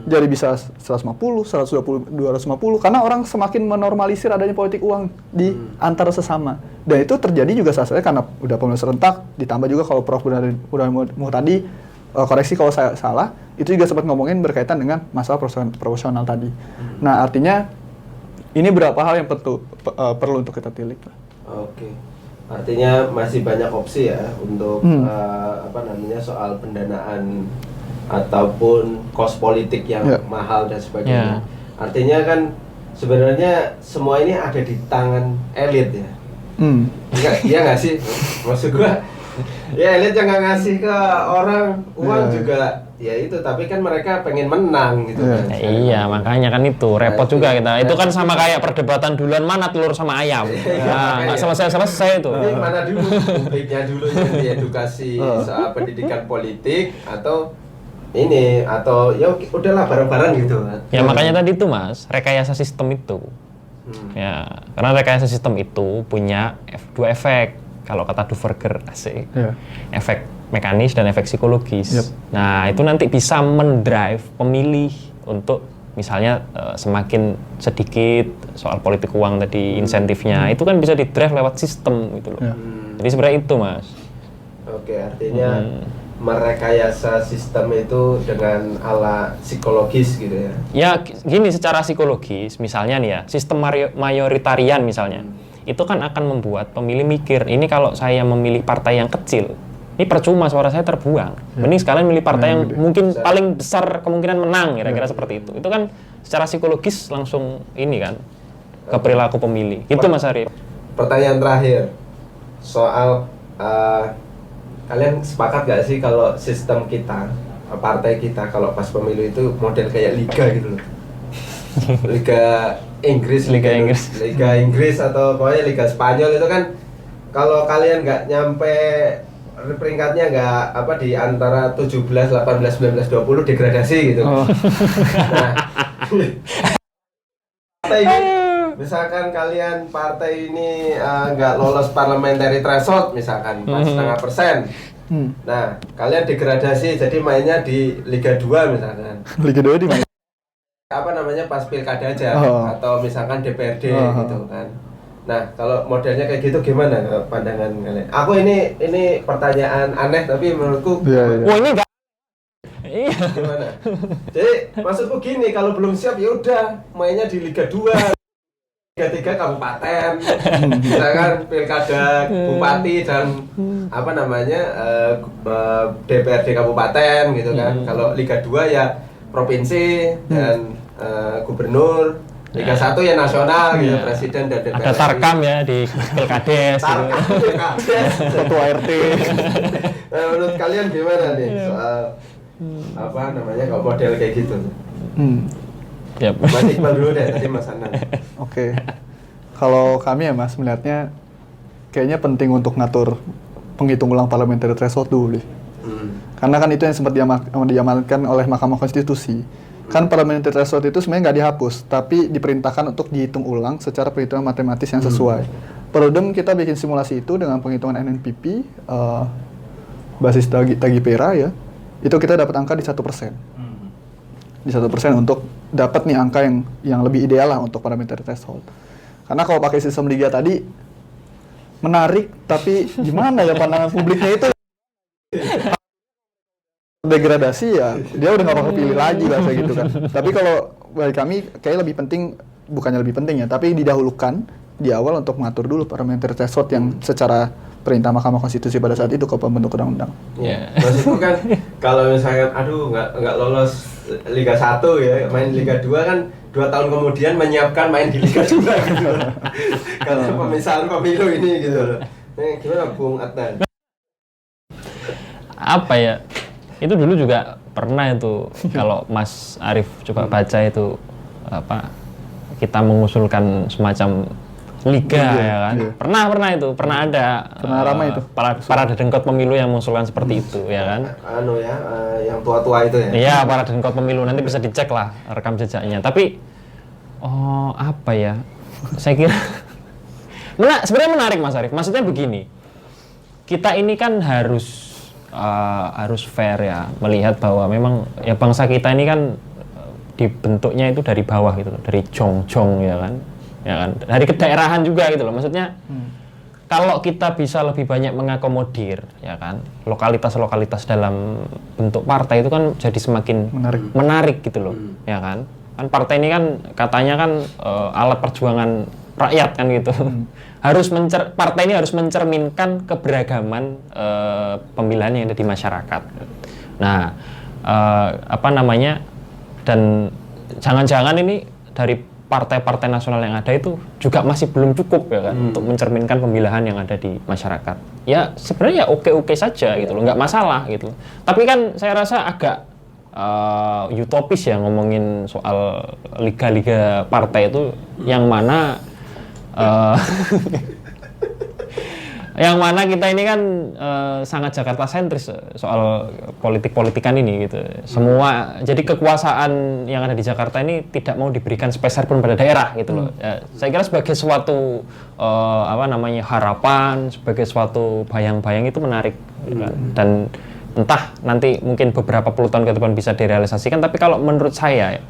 Speaker 1: Jadi bisa 150, 120, 250 karena orang semakin menormalisir adanya politik uang di antara sesama. Dan itu terjadi juga salah karena udah pemilu serentak, ditambah juga kalau Prof. Burhanuddin Muhtadi koreksi kalau saya salah, itu juga sempat ngomongin berkaitan dengan masalah proporsional tadi. Nah, artinya ini beberapa hal yang perlu untuk kita tilik.
Speaker 3: Oke. Artinya masih banyak opsi ya untuk soal pendanaan ataupun kos politik yang mahal dan sebagainya. Artinya kan sebenarnya semua ini ada di tangan elit ya. Iya nggak sih? Maksud gua, ya elit yang nggak ngasih ke orang uang juga, ya itu. Tapi kan mereka pengen menang gitu kan.
Speaker 2: Iya, makanya kan itu repot juga kita. Itu kan sama kayak perdebatan duluan mana telur sama ayam. Nah, nggak selesai itu.
Speaker 3: Ini mana dulu publiknya dulu yang diedukasi soal pendidikan politik atau ini atau ya udahlah bareng-bareng gitu kan.
Speaker 2: Ya makanya tadi itu Mas, rekayasa sistem itu. Ya, karena rekayasa sistem itu punya dua efek. Kalau kata Duverger, asik. Efek mekanis dan efek psikologis. Nah, itu nanti bisa mendrive pemilih untuk misalnya semakin sedikit soal politik uang tadi insentifnya, itu kan bisa didrive lewat sistem gitu loh. Jadi sebenarnya itu, Mas.
Speaker 3: Oke, artinya merekayasa sistem itu dengan ala psikologis gitu ya?
Speaker 2: Ya gini, secara psikologis misalnya nih ya, sistem mayoritarian misalnya, itu kan akan membuat pemilih mikir, ini kalau saya memilih partai yang kecil, ini percuma suara saya terbuang. Mending sekalian milih partai yang mungkin paling besar kemungkinan menang, kira-kira seperti itu. Itu kan secara psikologis langsung ini kan, ke perilaku pemilih. Itu Mas Arif.
Speaker 3: Pertanyaan terakhir, soal kalian sepakat gak sih kalau sistem kita, partai kita kalau pas pemilu itu model kayak liga gitu loh? Liga Inggris atau pokoknya Liga Spanyol itu kan kalau kalian nggak nyampe peringkatnya nggak apa di antara 17, 18, 19, 20 degradasi gitu. Nah, partai ini, misalkan kalian partai ini nggak lolos parliamentary threshold misalkan 4,5%. Nah, kalian degradasi jadi mainnya di Liga 2 misalkan.
Speaker 1: Liga 2 di mana?
Speaker 3: Apa namanya pas pilkada aja atau misalkan DPRD gitu kan. Nah, kalau modelnya kayak gitu gimana pandangan kalian? Aku ini pertanyaan aneh tapi menurutku
Speaker 2: Wah, ini enggak. Iya.
Speaker 3: Gimana? Jadi maksudku gini, kalau belum siap ya udah mainnya di Liga 2. Liga 3 kabupaten. Misalkan pilkada bupati dan apa namanya DPRD kabupaten gitu kan. Kalau Liga 2 ya provinsi dan gubernur. Liga 1 ya nasional gitu, presiden dan DPR.
Speaker 2: Ada tarkam ya di pilkades.
Speaker 3: Ketua RT. Nah, menurut kalian gimana nih soal apa namanya kalau model kayak gitu?
Speaker 2: Yep.
Speaker 3: Mas Iqbal dulu deh, tadi Mas Anan.
Speaker 1: Oke. Kalau kami ya Mas melihatnya kayaknya penting untuk ngatur penghitung ulang parliamentary threshold dulu. Karena kan itu yang sempat diamankan oleh Mahkamah Konstitusi. Kan parliamentary threshold itu sebenarnya nggak dihapus, tapi diperintahkan untuk dihitung ulang secara perhitungan matematis yang sesuai. Perludem kita bikin simulasi itu dengan penghitungan NNPP, basis Tagipera ya, itu kita dapat angka di 1%. Di 1% untuk dapat nih angka yang lebih ideal lah untuk parliamentary threshold. Karena kalau pakai sistem liga tadi, menarik, tapi gimana ya pandangan publiknya itu? Degradasi ya, dia udah nggak bakal pilih lagi bahasa gitu kan. Tapi kalau bagi kami kayak lebih penting, bukannya lebih penting ya, tapi didahulukan di awal untuk mengatur dulu parliamentary threshold yang secara perintah Mahkamah Konstitusi pada saat itu ke pembentuk undang-undang.
Speaker 3: Iya. Maksudku kan kalau misalkan nggak lolos Liga 1 ya, main Liga 2 kan 2 tahun kemudian menyiapkan main di Liga 2 gitu. Kalau pemisahan pemilu ini gitu loh. Gimana Bung Adnan?
Speaker 2: Apa ya? Itu dulu juga pernah itu kalau Mas Arif coba baca itu apa kita mengusulkan semacam liga ya kan. Pernah itu, pernah ada.
Speaker 1: Pernah ramai itu.
Speaker 2: Para dedengkot pemilu yang mengusulkan seperti itu ya kan.
Speaker 3: Yang tua-tua itu ya.
Speaker 2: Iya, para dedengkot pemilu nanti bisa dicek lah rekam jejaknya. Tapi apa ya? Saya kira sebenarnya menarik Mas Arif. Maksudnya begini. Kita ini kan harus fair ya, melihat bahwa memang ya bangsa kita ini kan dibentuknya itu dari bawah gitu loh, dari jong-jong ya kan, dari kedaerahan juga gitu loh. Maksudnya kalau kita bisa lebih banyak mengakomodir ya kan, lokalitas-lokalitas dalam bentuk partai itu kan jadi semakin menarik gitu loh, ya kan. Kan partai ini kan katanya kan alat perjuangan rakyat kan gitu. Partai ini harus mencerminkan keberagaman pemilihan yang ada di masyarakat. Nah, dan jangan-jangan ini dari partai-partai nasional yang ada itu juga masih belum cukup ya kan untuk mencerminkan pemilihan yang ada di masyarakat. Ya sebenarnya ya oke-oke saja gitu loh, nggak masalah gitu. Tapi kan saya rasa agak utopis ya ngomongin soal liga-liga partai itu yang mana yang mana kita ini kan sangat Jakarta sentris soal politik-politikan ini gitu. Semua jadi kekuasaan yang ada di Jakarta ini tidak mau diberikan sepeser pun pada daerah gitu loh. Ya, saya kira sebagai suatu harapan, sebagai suatu bayang-bayang itu menarik gitu kan. Dan entah nanti mungkin beberapa puluh tahun ke depan bisa direalisasikan, tapi kalau menurut saya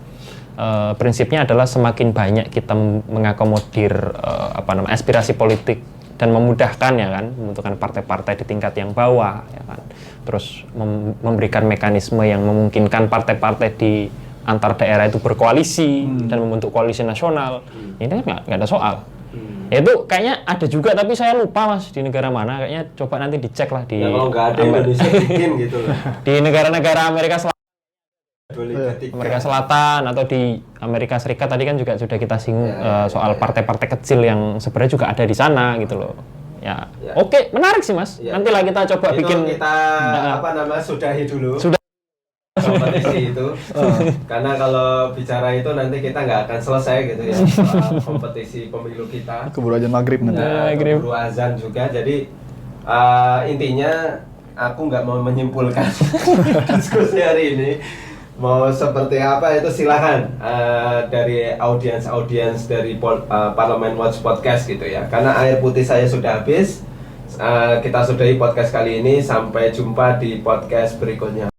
Speaker 2: prinsipnya adalah semakin banyak kita mengakomodir aspirasi politik dan memudahkan ya kan, membentukkan partai-partai di tingkat yang bawah ya kan, terus memberikan mekanisme yang memungkinkan partai-partai di antar daerah itu berkoalisi dan membentuk koalisi nasional, ini kan nggak ada soal. Ya itu kayaknya ada juga tapi saya lupa mas di negara mana, kayaknya coba nanti dicek lah di
Speaker 3: kalau nggak ada Indonesia bikin gitu loh.
Speaker 2: Di negara-negara Amerika Selatan atau di Amerika Serikat tadi kan juga sudah kita singgung soal partai-partai kecil yang sebenarnya juga ada di sana gitu loh. Ya. Oke, menarik sih mas. Nanti lah kita coba
Speaker 3: itu
Speaker 2: bikin
Speaker 3: kita sudahi dulu.
Speaker 2: Sudah.
Speaker 3: Kompetisi itu karena kalau bicara itu nanti kita nggak akan selesai gitu ya soal kompetisi pemilu kita.
Speaker 1: Keburu azan maghrib nanti.
Speaker 3: Keburu azan juga, jadi intinya aku nggak mau menyimpulkan diskusi hari ini mau seperti apa, itu silahkan dari audiens dari Parlemen Watch Podcast gitu ya, karena air putih saya sudah habis. Kita sudahi podcast kali ini, sampai jumpa di podcast berikutnya.